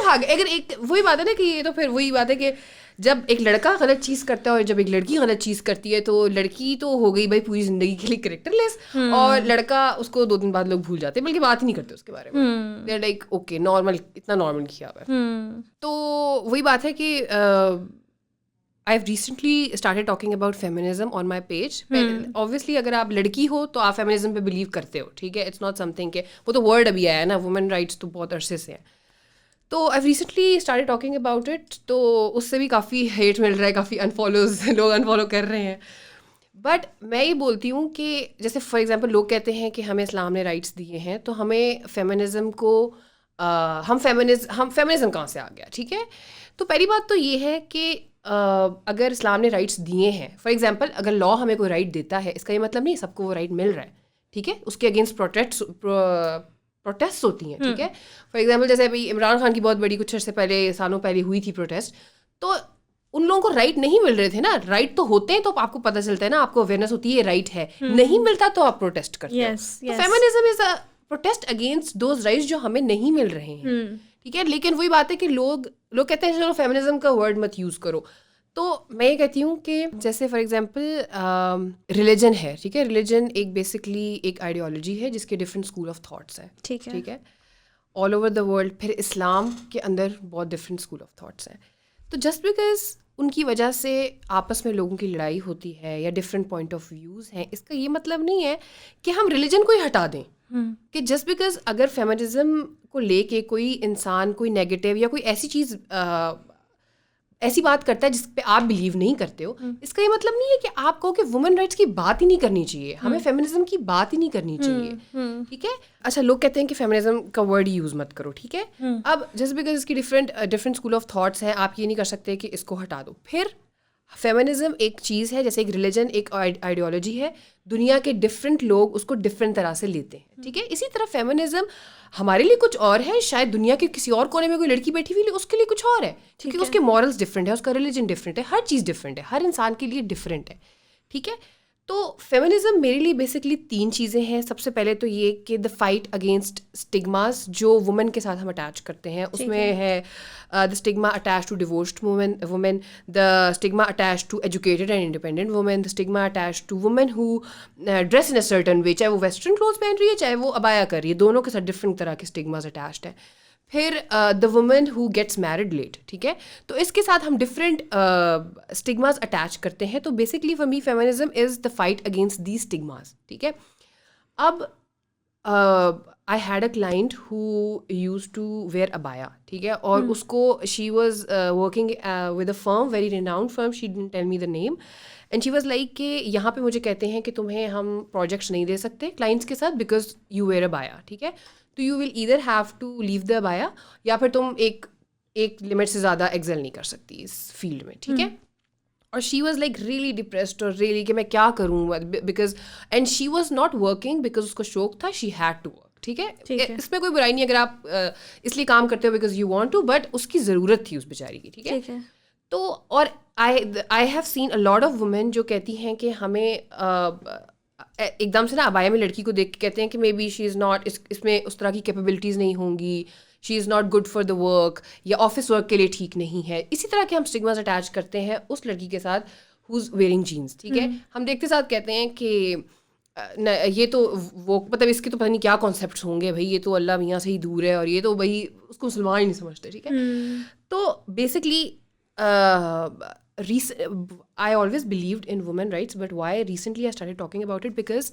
بھاگ گئے. اگر ایک وہی بات ہے نا کہ یہ تو پھر وہی بات ہے کہ جب ایک لڑکا غلط چیز کرتا ہے اور جب ایک لڑکی غلط چیز کرتی ہے تو لڑکی تو ہو گئی بھائی پوری زندگی کے لیے کریکٹر لیس, اور لڑکا اس کو 2 دن بعد لوگ بھول جاتے ہیں, بلکہ بات ہی نہیں کرتے اس کے بارے میں. They are like okay normal, اتنا نارمل کیا ہوا ہے. تو وہی بات ہے کہ I have recently started talking about feminism on my page. Obviously اگر آپ لڑکی ہو تو آپ فیمنزم پہ بلیو کرتے ہو, ٹھیک ہے, اٹس ناٹ سم تھنگ کہ وہ تو ورڈ ابھی آیا ہے نا, وومن رائٹس تو بہت عرصے سے ہیں. تو I've recently started talking about it, تو اس سے بھی کافی ہیٹ مل رہا ہے, کافی انفالوز لوگ انفالو کر رہے ہیں. بٹ میں یہ بولتی ہوں کہ جیسے فار ایگزامپل لوگ کہتے ہیں کہ ہمیں اسلام نے رائٹس دیے ہیں تو ہمیں فیمنزم کو ہم فیمنزم کہاں سے آ گیا, ٹھیک ہے. تو پہلی بات تو یہ ہے کہ اگر اسلام نے رائٹس دیے ہیں, فار ایگزامپل اگر لا ہمیں کوئی رائٹ دیتا ہے, اس کا یہ مطلب نہیں سب کو وہ رائٹ مل رہا ہے, ٹھیک ہے. اس کے اگینسٹ پروٹیسٹ ہوتی ہیں, ٹھیک ہے. فار ایگزامپل جیسے ابھی عمران خان کی بہت بڑی کچھ عرصے پہلے, سالوں پہلے ہوئی تھی پروٹیسٹ, تو ان لوگوں کو رائٹ نہیں مل رہے تھے نا. رائٹ تو ہوتے ہیں تو آپ کو پتہ چلتا ہے نا, آپ کو اویئرنیس ہوتی ہے یہ رائٹ ہے, نہیں ملتا تو آپ پروٹیسٹ کرتے ہو. Feminism is a protest against those rights جو ہمیں نہیں مل رہے ہیں, ٹھیک ہے. لیکن وہی بات ہے کہ لوگ کہتے ہیں چلو فیمنزم کا ورڈ مت یوز کرو. تو میں یہ کہتی ہوں کہ جیسے فار ایگزامپل ریلیجن ہے, ٹھیک ہے. ریلیجن ایک بیسکلی ایک آئیڈیالوجی ہے جس کے ڈفرینٹ اسکول آف تھاٹس ہیں, ٹھیک ہے, آل اوور دا ورلڈ. پھر اسلام کے اندر بہت ڈفرینٹ اسکول آف تھاٹس ہیں. تو جسٹ بیکاز ان کی وجہ سے آپس میں لوگوں کی لڑائی ہوتی ہے یا ڈفرینٹ پوائنٹ آف ویوز ہیں, اس کا یہ مطلب نہیں ہے کہ ہم ریلیجن کو ہی ہٹا دیں. کہ جسٹ بیکاز اگر فیمنزم کو لے کے کوئی انسان کوئی نیگیٹو یا کوئی ایسی چیز ایسی بات کرتا ہے جس پہ آپ بلیو نہیں کرتے ہو, اس کا یہ مطلب نہیں ہے کہ آپ کہو کہ وومن رائٹس کی بات ہی نہیں کرنی چاہیے, ہمیں فیمنزم کی بات ہی نہیں کرنی چاہیے, ٹھیک ہے. اچھا, لوگ کہتے ہیں کہ فیمنزم کا ورڈ یوز مت کرو, ٹھیک ہے. اب جسٹ بیکاز اس کی ڈفرینٹ اسکول آف تھاٹس ہیں, آپ یہ نہیں کر سکتے کہ اس کو ہٹا دو. پھر فیمنزم ایک چیز ہے, جیسے ایک ریلیجن, ایک آئیڈیالوجی ہے, دنیا کے ڈفرینٹ لوگ اس کو ڈفرینٹ طرح سے لیتے ہیں, ٹھیک ہے. اسی طرح فیمنزم ہمارے لیے کچھ اور ہے, شاید دنیا کے کسی اور کونے میں کوئی لڑکی بیٹھی ہوئی اس کے لیے کچھ اور ہے, کیونکہ اس کے مورلس ڈفرینٹ ہے, اس کا ریلیجن ڈفرینٹ ہے, ہر چیز ڈفرینٹ ہے, ہر انسان کے لیے ڈفرینٹ ہے, ٹھیک ہے. تو فیمنزم میرے لیے بیسکلی 3 چیزیں ہیں. سب سے پہلے تو یہ کہ دا فائٹ اگینسٹ اسٹگماز جو وومن کے ساتھ ہم اٹیچ کرتے ہیں. اس میں ہے the stigma attach to divorced women, the stigma attach to educated and independent women, the stigma attach to women who dress in a certain way, چاہے وہ ویسٹرن کلوتھ پہن رہی ہے, چاہے وہ ابایا کر رہی ہے, دونوں کے ساتھ ڈفرنٹ طرح کے اسٹگماز اٹیچڈ ہیں. پھر the woman who gets married late, ٹھیک ہے. تو اس کے ساتھ ہم ڈفرینٹ اسٹگماز اٹیچ کرتے ہیں. تو basically for me feminism is the fight against these stigmas, ٹھیک ہے. اب I had a client who used to wear ابایا, ٹھیک ہے, اور اس کو she was working with a firm, very renowned firm, she didn't tell me the name, and she was like کہ یہاں پہ مجھے کہتے ہیں کہ تمہیں ہم پروجیکٹس نہیں دے سکتے کلائنٹس کے ساتھ بیکاز یو ویئر ابایا, ٹھیک ہے. تو you will either have to leave the ابایا, یا پھر تم ایک لمٹ سے زیادہ ایکسل نہیں کر سکتی اس فیلڈ میں, ٹھیک ہے. اور she was like really depressed, اور ریئلی کہ میں کیا کروں, because and she was not working because اس کو شوق تھا, شی ہیڈ ٹو ورک, ٹھیک ہے. اس میں کوئی برائی نہیں اگر آپ اس لیے کام کرتے ہو because you want to, but اس کی ضرورت تھی اس بیچاری کی, ٹھیک ہے. تو اور I have seen a lot of women جو کہتی ہیں کہ ہمیں ایک دم سے نا ابایا میں لڑکی کو دیکھ کے کہتے ہیں کہ may be she is not, اس میں اس طرح کی کیپیبلٹیز نہیں ہوں گی, she is not good for the work, یا آفس ورک کے لیے ٹھیک نہیں ہے. اسی طرح کے ہم اسٹگماز اٹیچ کرتے ہیں اس لڑکی کے ساتھ ہوز ویئرنگ جینس, ٹھیک ہے. ہم دیکھتے ساتھ کہتے ہیں کہ یہ تو وہ مطلب اس کے تو پتہ نہیں کیا کانسیپٹس ہوں گے بھائی, یہ تو اللہ میاں سے ہی دور ہے, اور یہ تو بھائی اس کو مسلمان ہی نہیں سمجھتے, ٹھیک ہے. تو basically I always believed in women rights, but why recently I started talking about it because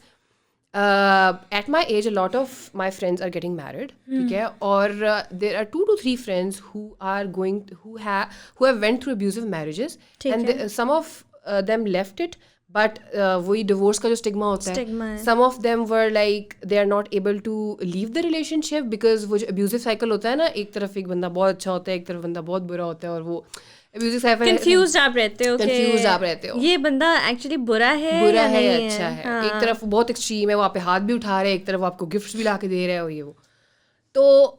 at my age a lot of my friends are getting married, ٹھیک ہے, اور there are 2 to 3 friends who have went through abusive marriages, and some of them left it, but وہی divorce کا جو stigma ہوتا ہے, some of them were like they are not able to leave the relationship because وہ جو abusive cycle ہوتا ہے نا, ایک طرف ایک بندہ بہت اچھا ہوتا ہے, ایک طرف بندہ بہت برا ہوتا ہے, اور وہ کنفیوزڈ آپ رہتے ہو یہ بندہ ایکچولی برا ہے یا اچھا ہے. ایک طرف بہت ایکسٹریم ہے, وہ آپ پہ ہاتھ بھی اٹھا رہے ہیں, ایک طرف آپ کو گفٹس بھی لا کے دے رہے ہیں, اور یہ وہ. تو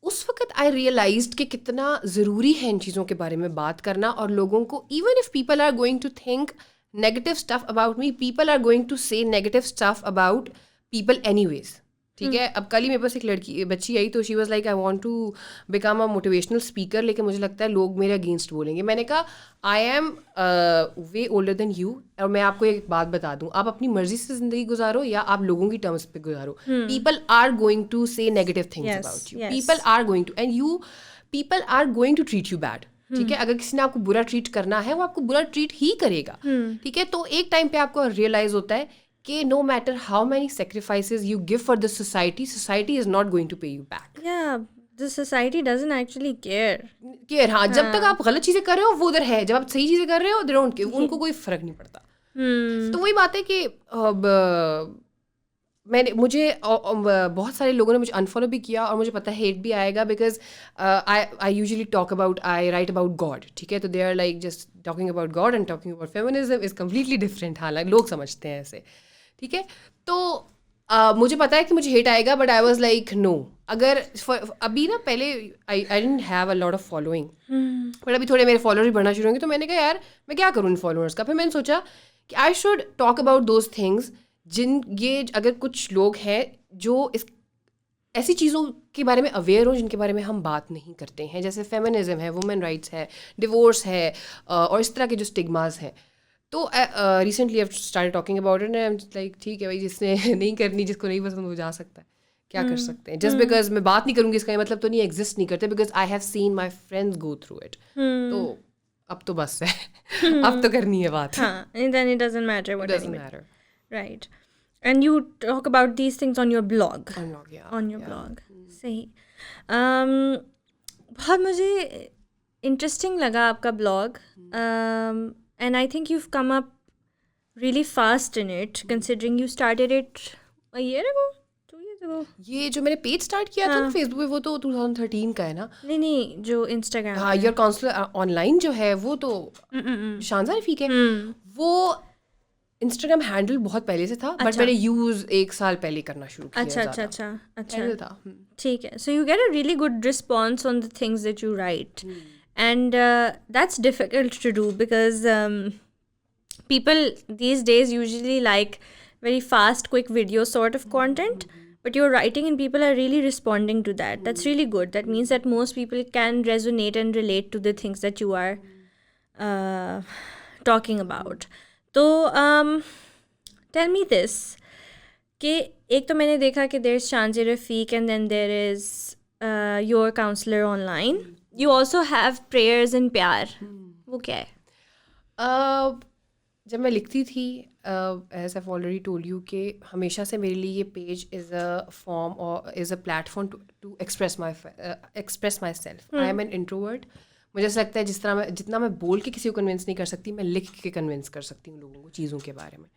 اس وقت آئی ریئلائزڈ کہ کتنا ضروری ہے ان چیزوں کے بارے میں بات کرنا, اور لوگوں کو even if people are going to think negative stuff about me, people are going to say negative stuff about people anyways, ٹھیک ہے. اب کل ہی میرے پاس ایک بچی آئی, تو she was like I want to become a motivational speaker, لیکن مجھے لگتا ہے لوگ میرے اگینسٹ بولیں گے. میں نے کہا I am way older than you, اور میں آپ کو ایک بات بتا دوں, آپ اپنی مرضی سے زندگی گزارو یا آپ لوگوں کی ٹرمس پہ گزارو, people are going to say negative things about you, people are going to, and you people are going to treat you bad, ٹھیک ہے. اگر کسی نے آپ کو برا ٹریٹ کرنا ہے, وہ آپ کو برا ٹریٹ ہی کرے گا, ٹھیک ہے. تو ایک ٹائم پہ آپ کو ریئلائز ہوتا ہے کہ no matter how many sacrifices you give for the society is not going to pay you back. Yeah, the society doesn't actually care. ہاں, جب تک آپ غلط چیزیں کر رہے ہو وہ ادھر ہے, جب آپ صحیح چیزیں کر رہے ہو they don't care, ان کو کوئی فرق نہیں پڑتا. تو وہی بات ہے کہ مجھے بہت سارے لوگوں نے مجھے انفالو بھی کیا, اور مجھے پتہ ہے ہیٹ بھی آئے گا, because I usually talk about, I write about God, ٹھیک ہے. تو they are like just talking about God and talking about feminism is completely different, حالانکہ لوگ سمجھتے ہیں ایسے, ٹھیک ہے. تو مجھے پتا ہے کہ مجھے ہیٹ آئے گا, but I was like no. اگر ابھی نا پہلے I didn't have a lot of following, but ابھی تھوڑے میرے فالوور بھی بڑھنا شروع ہوں گے, تو میں نے کہا یار میں کیا کروں ان فالوورس کا. پھر میں نے سوچا کہ I should talk about those things یہ اگر کچھ لوگ ہیں جو اس ایسی چیزوں کے بارے میں اویئر ہوں جن کے بارے میں ہم بات نہیں کرتے ہیں, جیسے فیمنزم ہے, وومن رائٹس ہے, ڈیورس ہے, اور اس طرح کے جو اسٹگماز ہیں. تو recently I start talking about it, and like ٹھیک ہے بھائی, جس نے نہیں کرنی, جس کو نہیں پسند وہ جا سکتا ہے, کیا کر سکتے ہیں. جسٹ بیکاز میں بات نہیں کروں گی اس کا یہ مطلب تو نہیں ایگزسٹ نہیں کرتے, because I have scene my friends go through it. تو اب تو بس ہے, اب تو کرنی ہے بات. Then it doesn't matter what anybody. Right. And you talk about these things on your blog. On your blog. صحیح. بہت مجھے انٹرسٹنگ لگا آپ کا blog, and I think you've come up really fast in it, considering you started it a year ago, 2 years ago. یہ جو میں نے پیج اسٹارٹ کیا تھا فیس بک پہ وہ تو 2013 کا ہے نا. نہیں جو انسٹاگرام. ہاں, یور کاؤنسلر آن لائن جو ہے وہ تو شانزا رفیق ہے. وہ انسٹاگرام ہینڈل بہت پہلے سے تھا, بٹ میں نے یوز 1 سال پہلے کرنا شروع کیا. اچھا تھا, ٹھیک ہے. So you get a really good response on the things that you write, and that's difficult to do because people these days usually like very fast quick video sort of content, but you're writing and people are really responding to that. That's really good. That means that most people can resonate and relate to the things that you are talking about. So tell me this, کہ ایک تو میں نے دیکھا کہ there is Shanzi Rafiq and then there is your counselor online. You also have prayers and pyar. وہ کیا ہے؟ جب میں لکھتی تھی, as I already told you, کہ ہمیشہ سے میرے لیے یہ پیج از اے فارم اور is a platform to express myself. I am an introvert. مجھے ایسا لگتا ہے جس طرح میں جتنا میں بول کے کسی کو کنونس نہیں کر سکتی, میں لکھ کے کنونس کر سکتی ہوں لوگوں کو چیزوں کے بارے میں.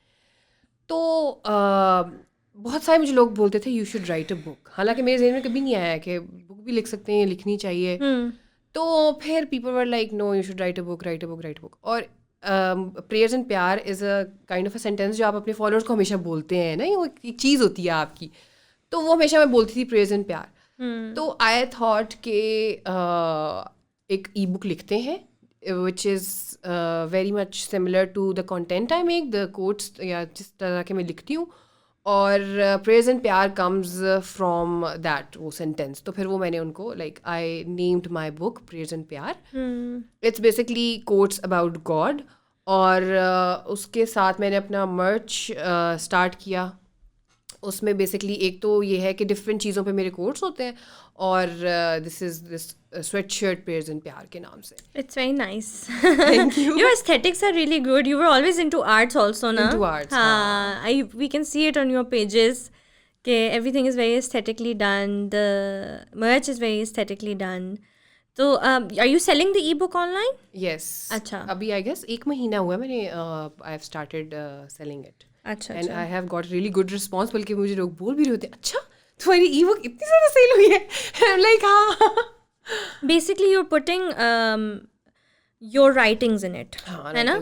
تو بہت سارے مجھے لوگ بولتے تھے یو شوڈ رائٹ اے بک, حالانکہ میرے ذہن میں کبھی نہیں آیا کہ بک بھی لکھ سکتے ہیں, لکھنی چاہیے. تو پھر people were like no you should write a book, write a book, write a book. اور prayers and Pyaar is a kind of a sentence جو آپ اپنے فالوورس کو ہمیشہ بولتے ہیں نا, وہ ایک چیز ہوتی ہے آپ کی. تو وہ ہمیشہ میں بولتی تھی پریئرز اینڈ پیار. تو آئی تھاٹ کہ ایک ای بک لکھتے ہیں which is very much similar to the content I make, the quotes یا جس طرح کے میں لکھتی ہوں, اور prayers and Pyaar comes from that, وہ سینٹینس. تو پھر وہ میں نے ان کو like I named my book prayers and Pyaar. It's basically quotes about God. اور اس کے ساتھ میں نے اپنا مرچ اسٹارٹ کیا. اس میں بیسکلی ایک تو یہ ہے کہ ڈفرینٹ چیزوں پہ میرے کوٹس ہوتے ہیں, اور دس از دس سویٹ شرٹ پریئرز اینڈ پیار کے نام سے. It's very nice. Thank you. Your aesthetics are really good. You were always into arts also, na? Into arts. We can see it on your pages. Everything is very aesthetically done. The merch is very aesthetically done. So, are you selling the ebook online? Yes. Acha. Abhi I guess 1 مہینہ ہوا ہے میں نے I have started selling it. اچھا. And I have got really good response. بلکہ مجھے لوگ بول بھی رہے ہوتے ہیں, اچھا تمہاری ای بک اتنی زیادہ سیل ہوئی ہے. I'm like ہاں. Basically you're putting your writings in it, ہے نا?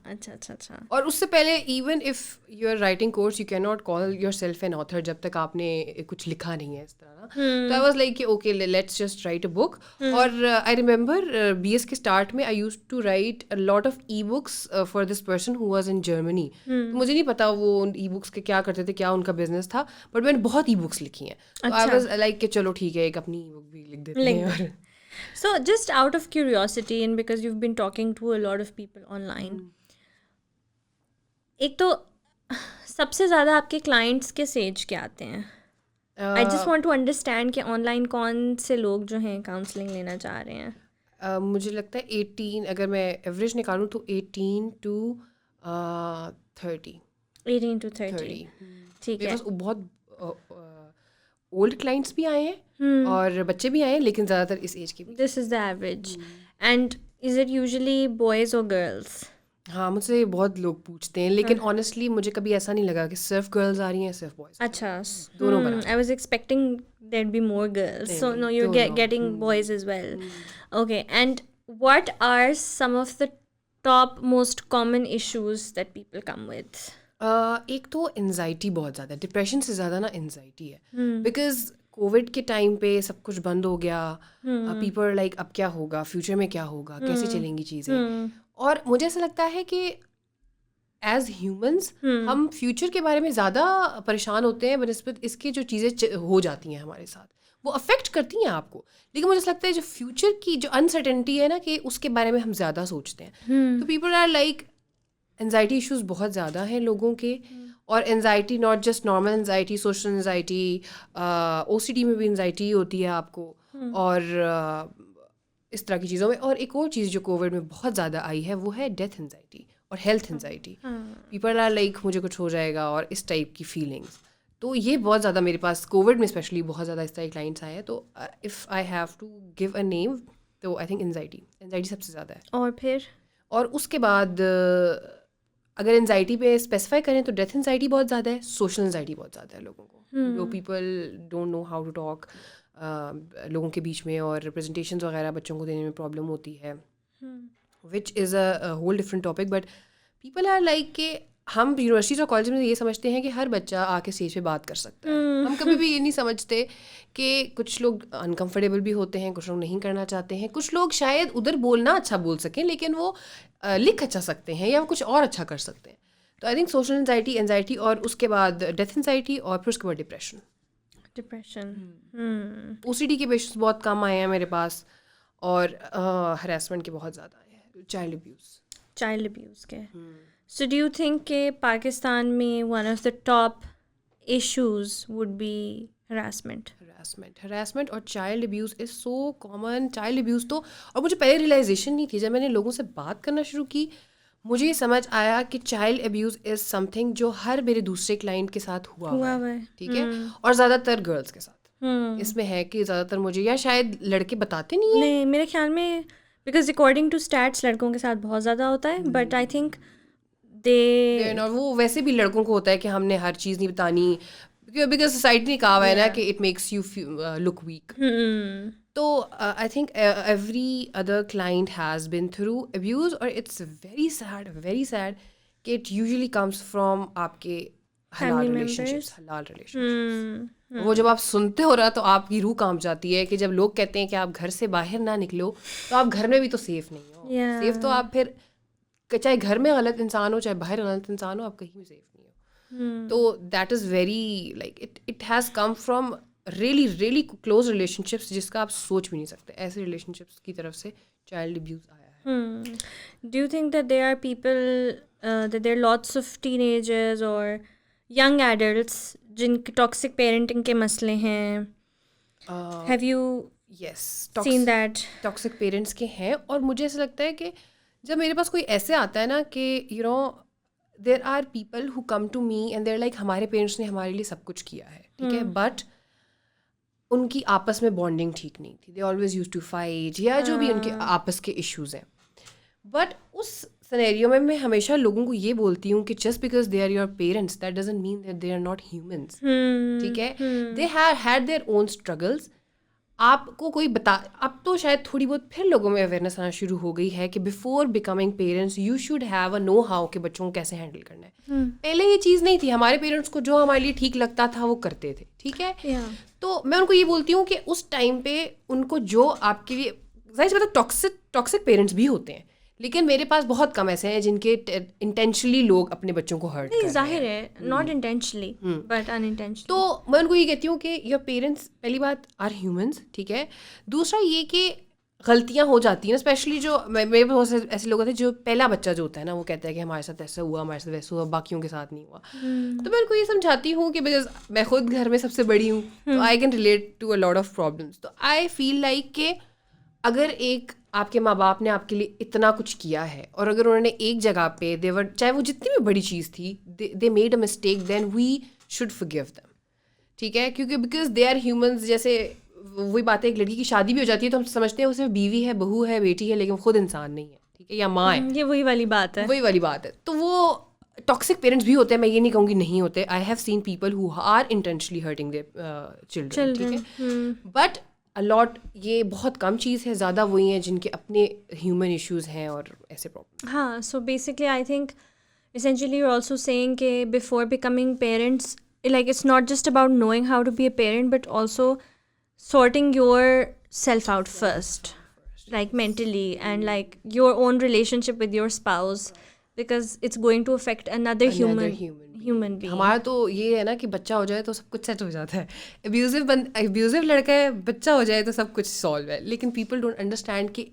اچھا. اور اس سے پہلے even if you are writing course you can not call yourself an author جب تک آپ نے کچھ لکھا نہیں ہے اس طرح نا. تو آئی واز لائک کہ okay let's just write a book. اور آئی ریمبر بی ایس کے اسٹارٹ میں I used to write a lot of ebooks for this person who was in Germany. مجھے نہیں پتا وہ ان ای بکس کے کیا کرتے تھے, کیا ان کا بزنس تھا, بٹ میں نے بہت ای بکس لکھی ہیں. آئی واز لائک کہ چلو ٹھیک ہے ایک اپنی ای بک بھی لکھ دیتے ہیں. So just out of curiosity and because you've been talking to a lot of people online, ایک تو سب سے زیادہ آپ کے کلائنٹس کس ایج کے آتے ہیں؟ I just want to understand کہ آن لائن کون سے لوگ جو ہیں کاؤنسلنگ لینا چاہ رہے ہیں. مجھے لگتا ہے 18, اگر میں ایوریج نکالوں تو 18 to 30. 18 to 30. ٹھیک ہے. بہت اولڈ کلائنٹس بھی آئے ہیں اور بچے بھی آئے ہیں, لیکن زیادہ تر اس ایج کے بھی. This is the average. And is it usually boys اور گرلس؟ ہاں مجھ سے بہت لوگ پوچھتے ہیں, لیکن آنیسٹلی مجھے کبھی ایسا نہیں لگا کہ صرف گرلز آ رہی ہیں صرف بوائز. اچھا, دونوں. I was expecting there'd be more girls. So no, you're getting boys as well. Okay, and what are some of the top most common issues that people come with? ایک تو anxiety بہت زیادہ, depression سے زیادہ نا anxiety ہے, because Covid کے time پہ سب کچھ بند ہو گیا. پیپل لائک اب کیا ہوگا, فیوچر میں کیا ہوگا, کیسے چلیں گی چیزیں. اور مجھے ایسا لگتا ہے کہ ایز ہیومنس ہم فیوچر کے بارے میں زیادہ پریشان ہوتے ہیں بنسبت اس کی جو چیزیں ہو جاتی ہیں ہمارے ساتھ, وہ افیکٹ کرتی ہیں آپ کو. لیکن مجھے ایسا لگتا ہے جو فیوچر کی جو انسرٹنٹی ہے نا, کہ اس کے بارے میں ہم زیادہ سوچتے ہیں. تو people are like anxiety issues بہت زیادہ ہیں لوگوں کے. اور anxiety not just normal anxiety, social anxiety, O C D میں بھی انزائٹی ہوتی ہے آپ کو, اور اس طرح کی چیزوں میں. اور ایک اور چیز جو کووڈ میں بہت زیادہ آئی ہے وہ ہے ڈیتھ انزائٹی اور health anxiety. People are like مجھے کچھ ہو جائے گا, اور اس ٹائپ کی فیلنگس. تو یہ بہت زیادہ میرے پاس کووڈ میں اسپیشلی بہت زیادہ اس طرح کے کلائنٹس آئے ہیں. تو if I have to give a name, تو آئی تھنک انزائٹی سب سے زیادہ ہے. اور پھر اور اس کے بعد اگر انزائٹی پہ اسپیسیفائی کریں تو ڈیتھ انزائٹی بہت زیادہ ہے, سوشل انزائٹی بہت زیادہ ہے لوگوں کو. جو people don't know how to talk لوگوں کے بیچ میں, اور ریپرزنٹیشنز وغیرہ بچوں کو دینے میں پرابلم ہوتی ہے, which is a whole different topic. But people are like کہ ہم یونیورسٹیز اور کالج میں یہ سمجھتے ہیں کہ ہر بچہ آ کے اسٹیج پہ بات کر سکتا ہے. ہم کبھی بھی یہ نہیں سمجھتے کہ کچھ لوگ انکمفرٹیبل بھی ہوتے ہیں, کچھ لوگ نہیں کرنا چاہتے ہیں, کچھ لوگ شاید ادھر بولنا اچھا بول سکیں لیکن وہ لکھ اچھا سکتے ہیں یا کچھ اور اچھا کر سکتے ہیں. تو آئی تھنک سوشل انزائٹی اور اس کے بعد ڈیتھ انزائٹی اور پھر اس کے بعد ڈپریشن. OCD کے پیشنٹس بہت کم آئے ہیں میرے پاس, اور ہراسمنٹ کے بہت زیادہ آئے ہیں, چائلڈ ابیوز کے. So do you think کہ پاکستان میں one of the top issues would be harassment اور چائلڈ ابیوز از سو کامن. چائلڈ ابیوز تو, اور مجھے پہلے ریئلائزیشن نہیں تھی, جب میں نے لوگوں سے بات کرنا شروع کی مجھے یہ سمجھ آیا کہ چائلڈ ابیوز از سم تھنگ جو ہر میرے دوسرے کلائنٹ کے ساتھ ہوا ہے, ٹھیک ہے, اور زیادہ تر گرلس کے ساتھ اس میں ہے کہ زیادہ تر مجھے, یا شاید لڑکے بتاتے نہیں ہیں, میرے خیال میں بیکاز اکارڈنگ ٹو اسٹیٹس لڑکوں کے ساتھ بہت زیادہ ہوتا ہے, بٹ آئی تھنک وہ ویسے بھی لڑکوں کو ہوتا ہے کہ ہم نے ہر چیز نہیں بتانی, بیکاز سوسائٹی نے کہا ہوا ہے نا کہ it makes you look weak. تو I think every other client has been through abuse, اور اٹس ویری سیڈ کہ اٹ یوزلی کمس فرام آپ کے حلال ریلیشنشپس. وہ جب آپ سنتے ہو رہا تو آپ کی روح کانپ جاتی ہے کہ جب لوگ کہتے ہیں کہ آپ گھر سے باہر نہ نکلو تو آپ گھر میں بھی تو سیف نہیں ہو. سیف تو آپ پھر چاہے گھر میں غلط انسان ہو چاہے باہر غلط انسان ہو, آپ کہیں بھی سیف نہیں ہو. تو that is very like it has come from really close relationships جس کا آپ سوچ بھی نہیں سکتے. ایسے ریلیشن شپس کی طرف سے چائلڈ ابیوز آیا ہے. Do you think that there are people that there lots of teenagers اور ینگ ایڈلٹس جن کے ٹاکسک پیرنٹنگ کے مسئلے ہیں؟ Have you seen that? Toxic parents کے ہیں, اور مجھے ایسا لگتا ہے کہ جب میرے پاس کوئی ایسے آتا ہے نا کہ you know there are people who come to me and there like ہمارے پیرنٹس نے ہمارے لیے سب کچھ کیا ہے, ٹھیک ہے, بٹ ان کی آپس میں بانڈنگ ٹھیک نہیں تھی. They always use to fight, یا جو بھی ان کے آپس کے ایشوز ہیں. بٹ اس سنیریو میں ہمیشہ لوگوں کو یہ بولتی ہوں کہ just because they are your parents that doesn't mean that they are not humans, ٹھیک ہے. They had their own struggles. آپ کو کوئی اب تو شاید تھوڑی بہت پھر لوگوں میں اویئرنیس آنا شروع ہو گئی ہے کہ before becoming parents you should have a know how کہ بچوں کو کیسے ہینڈل کرنا ہے. پہلے یہ چیز نہیں تھی, ہمارے پیرنٹس کو جو ہمارے لیے ٹھیک لگتا تھا وہ کرتے تھے, ٹھیک ہے. تو میں ان کو یہ بولتی ہوں کہ اس ٹائم پہ ان کو جو آپ کے لیے ظاہر سی بات ہے ٹاکسک پیرنٹس بھی ہوتے ہیں, لیکن میرے پاس بہت کم ایسے ہیں جن کے انٹینشنلی لوگ اپنے بچوں کو ہرٹ کرتے ہیں. ظاہر ہے ناٹ انٹینشنلی بٹ انٹینشنلی. تو میں ان کو یہ کہتی ہوں کہ یور پیرنٹس پہلی بات آر ہیومنس, ٹھیک ہے. دوسرا یہ کہ غلطیاں ہو جاتی ہیں, اسپیشلی جو میرے بہت سے ایسے لوگ ہوتے ہیں جو پہلا بچہ جو ہوتا ہے نا وہ کہتا ہے کہ ہمارے ساتھ ایسا ہوا, ہمارے ساتھ ویسا ہوا, باقیوں کے ساتھ نہیں ہوا. تو میں ان کو یہ سمجھاتی ہوں کہ بیکاز میں خود گھر میں سب سے بڑی ہوں تو I can relate to a lot of problems. تو آئی فیل لائک کہ اگر ایک آپ کے ماں باپ نے آپ کے لیے اتنا کچھ کیا ہے, اور اگر انہوں نے ایک جگہ پہ دیور چاہے وہ جتنی بھی بڑی چیز تھی they made a mistake, then we should forgive them, ٹھیک ہے. کیونکہ بیکاز دے آر ہیومنز. جیسے وہی بات ہے, ایک لڑکی کی شادی بھی ہو جاتی ہے تو ہم سمجھتے ہیں اسے بیوی ہے, بہو ہے, بیٹی ہے, لیکن خود انسان نہیں ہے, ٹھیک ہے, یا ماں ہے. یہ وہی والی بات ہے. تو وہ ٹاکسک پیرنٹس بھی ہوتے ہیں, میں یہ نہیں کہوں گی نہیں ہوتے. I have seen people who are intentionally hurting their children, ٹھیک ہے. بٹ الاٹ یہ بہت کم چیز ہے, زیادہ وہی ہیں جن کے اپنے ہیومن ایشوز ہیں اور ایسے پرابلم. ہاں, so basically I think essentially you're also saying کہ before becoming parents, like it's not just about knowing how to be a parent but also sorting yourself out first, like mentally, and like your own relationship with your spouse, because it's going to affect another human being. ہمارا تو یہ ہے نا کہ بچہ ہو جائے تو سب کچھ سیٹ ہو جاتا ہے. ابیوزو لڑکا ہے, بچہ ہو جائے تو سب کچھ سالو ہے. لیکن پیپل ڈونٹ انڈرسٹینڈ کہ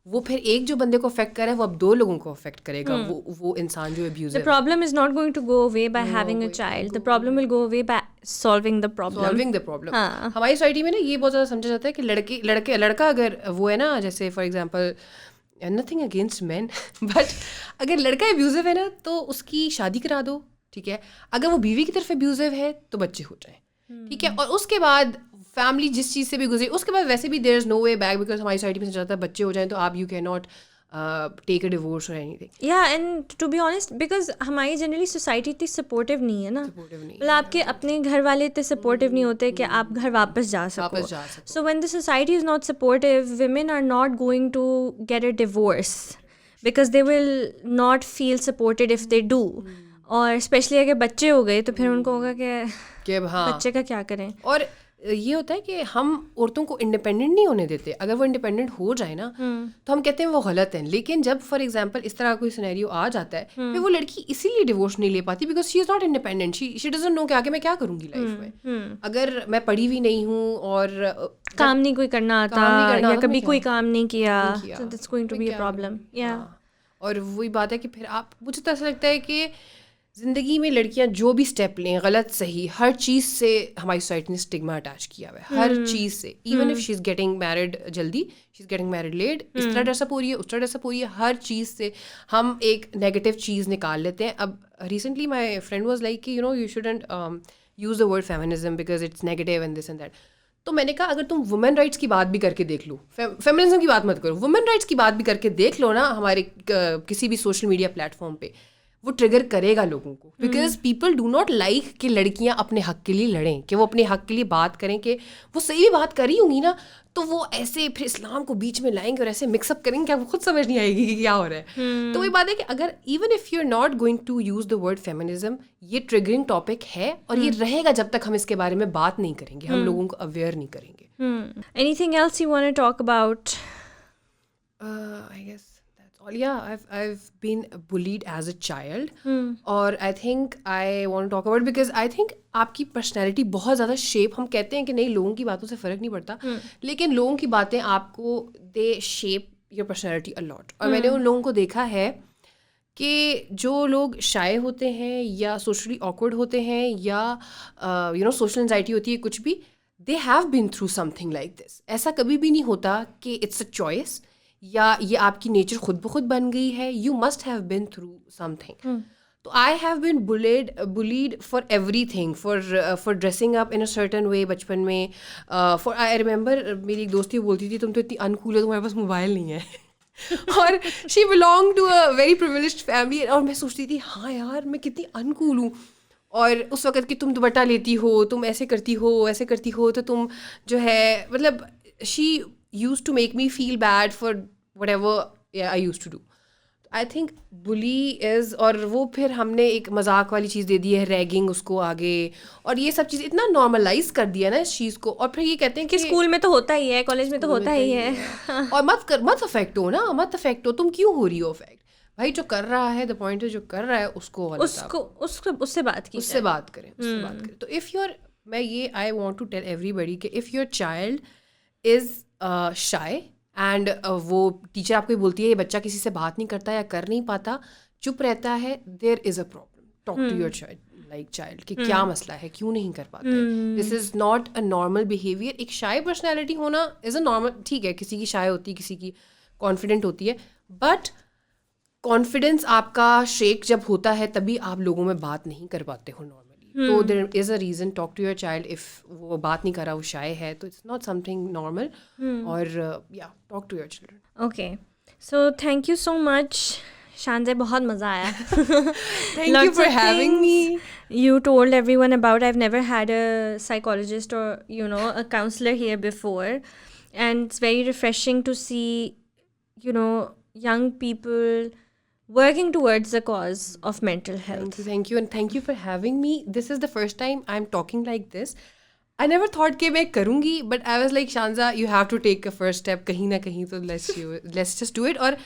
وہ پھر ایک جو بندے کو افیکٹ کرے وہ اب دو لوگوں کو افیکٹ کرے گا. وہ انسان جو ابیوزو. The problem is not going to go away by having a child. The problem will go away by solving the problem. ہماری سوسائٹی میں نا یہ بہت زیادہ سمجھا جاتا ہے کہ لڑکا اگر وہ ہے نا, جیسے for example nothing against men but اگر لڑکا ابیوزو ہے نا تو اس کی شادی کرا دو, ٹھیک ہے. اگر وہ بیوی کی طرف ابیوزو ہے تو بچے ہو جائیں, ٹھیک ہے. اور اس کے بعد فیملی جس چیز سے بھی گزری اس کے بعد ویسے بھی there is no way back, because ہماری سوسائٹی میں چلتا ہے بچے ہو جائیں تو آپ you can not take a divorce اور اینی تھنگ. یا and to be honest because ہماری جنرلی سوسائٹی اتنی سپورٹیو نہیں ہے نا, مطلب آپ کے اپنے گھر والے اتنے سپورٹیو نہیں ہوتے کہ آپ گھر واپس جا سکو. So when the society is not supportive, women are not going to get a divorce because they will not feel supported if they do. اور اسپیشلی اگر بچے ہو گئے تو پھر ان کو ہوگا کہ بچے کا کیا کریں. اور یہ ہوتا ہے کہ ہم عورتوں کو انڈیپینڈنٹ نہیں ہونے دیتے. اگر وہ انڈیپینڈنٹ ہو جائے نا تو ہم کہتے ہیں وہ غلط ہیں, لیکن جب فار ایگزامپل اس طرح کوئی سینیریو آ جاتا ہے پھر وہ لڑکی اسی لیے ڈیورس نہیں لے پاتی because she is not independent, she doesn't know کہ آگے میں کیا کروں گی لائف میں. اگر میں پڑھی ہوئی نہیں ہوں اور کام نہیں کوئی کرنا آتا یا کبھی کوئی کام نہیں کیا, it's going to be a problem. اور وہی بات ہے کہ پھر آپ, مجھے تو ایسا لگتا ہے کہ زندگی میں لڑکیاں جو بھی اسٹیپ لیں, غلط صحیح, ہر چیز سے ہماری سوسائٹی نے اسٹگما اٹیچ کیا ہوا ہے, ہر چیز سے. Even if she is getting married جلدی, شی از گیٹنگ میرڈ لیٹ, اس طرح ڈریس اپ ہو رہی ہے, اس طرح ڈریس اپ ہو رہی ہے, ہر چیز سے ہم ایک نیگیٹو چیز نکال لیتے ہیں. اب recently my friend was like کہ you shouldn't use the word feminism because it's negative and this and that. تو میں نے کہا اگر تم وومن رائٹس کی بات بھی کر کے دیکھ لو, فیمنزم کی بات مت کرو, وومن رائٹس کی بات بھی کر کے دیکھ لو نا ہمارے کسی بھی سوشل میڈیا پلیٹ فارم پہ, وہ ٹریگر کرے گا لوگوں کو. Because people do not like کہ لڑکیاں اپنے حق کے لیے لڑیں, کہ وہ اپنے حق کے لیے بات کریں, کہ وہ صحیح بھی بات کر رہی ہوں گی نا تو وہ ایسے پھر اسلام کو بیچ میں لائیں گے اور ایسے مکس اپ کریں گے کہ وہ خود سمجھ نہیں آئے گی کہ کیا ہو رہا ہے. تو وہی بات ہے کہ اگر even if you are not going to use the word feminism, یہ ٹریگرنگ ٹاپک ہے اور یہ رہے گا جب تک ہم اس کے بارے میں بات نہیں کریں گے, ہم لوگوں کو اویئر نہیں کریں گے. Anything else you want to talk about? I guess that's all. Yeah, I've been bullied as a child. اور I think I want to talk about it because I think آپ کی personality بہت زیادہ shape, ہم کہتے ہیں کہ نہیں لوگوں کی باتوں سے فرق نہیں پڑتا, لیکن لوگوں کی باتیں آپ کو they shape your personality a lot. اور میں نے ان لوگوں کو دیکھا ہے کہ جو لوگ شائع ہوتے ہیں یا سوشلی آکورڈ ہوتے ہیں یا سوشل انزائٹی ہوتی ہے کچھ بھی, they have been through some thing like this. ایسا کبھی بھی نہیں ہوتا کہ اٹس اے چوائس یا یہ آپ کی نیچر خود بخود بن گئی ہے. You must have been through something. تو I have been bullied for everything, for dressing up in a certain way بچپن میں. فار آئی ریمبر میری ایک دوستی بولتی تھی تم تو اتنی انکول ہو, تمہارے پاس موبائل نہیں ہے. اور she belong to a very privileged family. اور میں سوچتی تھی ہاں یار میں کتنی انکول ہوں. اور اس وقت کہ تم دوپٹہ لیتی ہو, تم ایسے کرتی ہو تو تم جو ہے مطلب شی used to make me feel bad for whatever I used to do. I think bully is, اور وہ پھر ہم نے ایک مذاق والی چیز دے دی ہے, ریگنگ اس کو آگے, اور یہ سب چیز اتنا نارملائز کر دیا نا اس چیز کو. اور پھر یہ کہتے ہیں کہ اسکول میں تو ہوتا ہی ہے, کالج میں تو ہوتا ہی ہے. اور مت افیکٹ ہو نا, مت افیکٹ ہو, تم کیوں ہو رہی ہو افیکٹ؟ بھائی جو کر رہا ہے, دا پوائنٹ ہے جو کر رہا ہے اس کو اس سے بات کریں. تو اف یور, میں یہ I want to tell everybody کہ if your child is shy and وہ ٹیچر آپ کو بولتی ہے یہ بچہ کسی سے بات نہیں کرتا یا کر نہیں پاتا, چپ رہتا ہے, there is a problem. Talk to your child کہ کیا مسئلہ ہے, کیوں نہیں کر پاتے. This is not a normal behaviour. ایک شائے پرسنالٹی ہونا از اے نارمل, ٹھیک ہے کسی کی شائے ہوتی ہے, کسی کی کانفیڈنٹ ہوتی ہے, بٹ کانفیڈنس آپ کا شیک جب ہوتا ہے تبھی آپ لوگوں میں بات نہیں کر پاتے ہو نارملی. تو there is a reason. Talk to your child. If وہ بات نہیں کر رہا, وہ شائع ہے, تو it's not something normal. اور یا talk to your children. Okay, so thank you so much Shanza, بہت مزہ آیا. Thank you for having me. You told everyone about, I've never had a psychologist or a counselor here before, and it's very refreshing to see young people working towards the cause of mental health. Thank you, and thank you for having me. This is the first time I'm talking like this. I never thought کہ میں کروں گی, but I was like, Shanza, you have to take a first step کہیں نہ کہیں, تو let's just do it. اور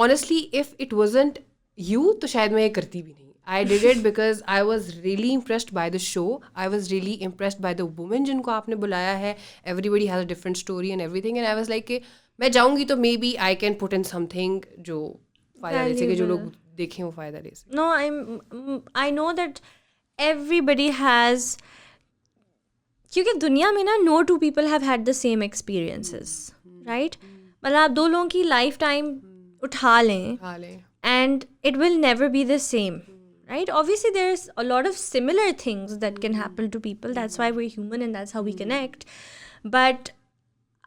honestly, if it wasn't you, تو شاید میں یہ کرتی بھی نہیں. I did it because I was really impressed by the show. I was really impressed by the women جن کو آپ نے بلایا ہے. Everybody has a different story and everything, and I was like کہ میں جاؤں گی تو maybe I can put in something جو فائدہ لے سکے, جو لوگ دیکھیں وہ فائدہ لے سکے. No, I know that everybody has, کیونکہ دنیا میں نا no two people have had the same experiences, right? مطلب آپ دو لوگوں کی لائف ٹائم اٹھا لیں and it will never be the same, right? Obviously, there's a lot of similar things that can happen to people. That's why we're human and that's how we connect. But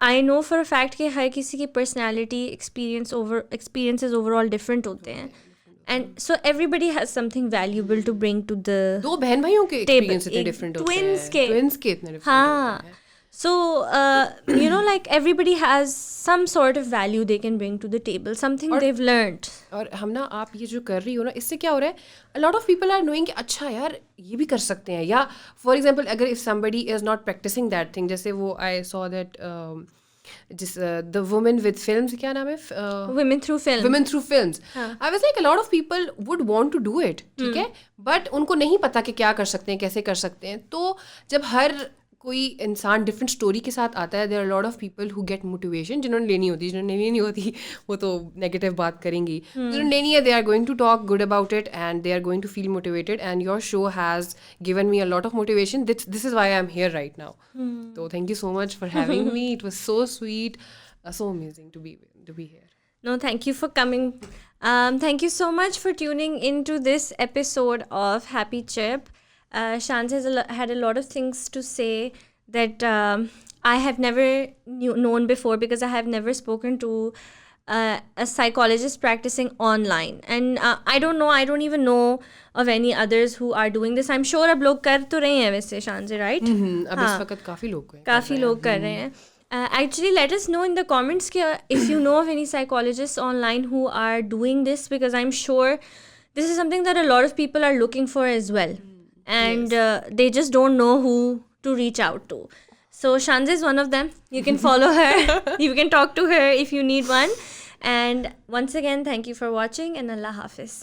I know for a fact کہ ہر کسی کی personality experiences overall different ہوتے ہیں. And so everybody has something valuable to bring to the دو بہن بھائیوں کے experience اتنے different ہوتے ہیں, ٹوئنس کے اتنے ڈفرینٹ ہوتے ہیں. So, like everybody has some sort of value they can bring to the table, something they've learned. اور ہم نا آپ یہ جو کر رہی ہو نا, اس سے کیا ہو رہا ہے, a lot of people are knowing کہ اچھا یار یہ بھی کر سکتے ہیں. یا فار ایگزامپل اگر if somebody is not practicing that thing, جیسے وہ I saw that جس the women with films, کیا نام ہے, Women through films. I was like a lot of people would want to do it, ٹھیک ہے, but in کو نہیں پتا کہ کیا کر سکتے ہیں, کیسے کر سکتے ہیں. تو جب ہر کوئی انسان ڈفرینٹ اسٹوری کے ساتھ آتا ہے, there are lot of people who get motivation. جنہوں نے لینی ہوتی, جنہوں نے لینی ہوتی وہ تو نیگیٹو بات کریں گی, جنہوں نے لینی ہے they are going to talk good about it and they are going to feel motivated. And your show has given me a lot of motivation. This is why I am here right now. تو thank you so much for having me. It was so sweet, so amazing to be here. No, thank you for coming. Thank you so much for tuning into this episode of Happy Chip. Shanz has had a lot of things to say that I have never known before, because I have never spoken to a psychologist practicing online. And I don't even know of any others who are doing this. I'm sure ab log kar to rahe hain waise, Shanz, right? اب اس وقت کافی لوگ کر رہے ہیں. Actually, let us know in the comments if you know of any psychologists online who are doing this, because I'm sure this is something that a lot of people are looking for as well. And they just don't know who to reach out to. So Shanz is one of them. You can follow her. You can talk to her if you need one. And once again, thank you for watching, and Allah Hafiz.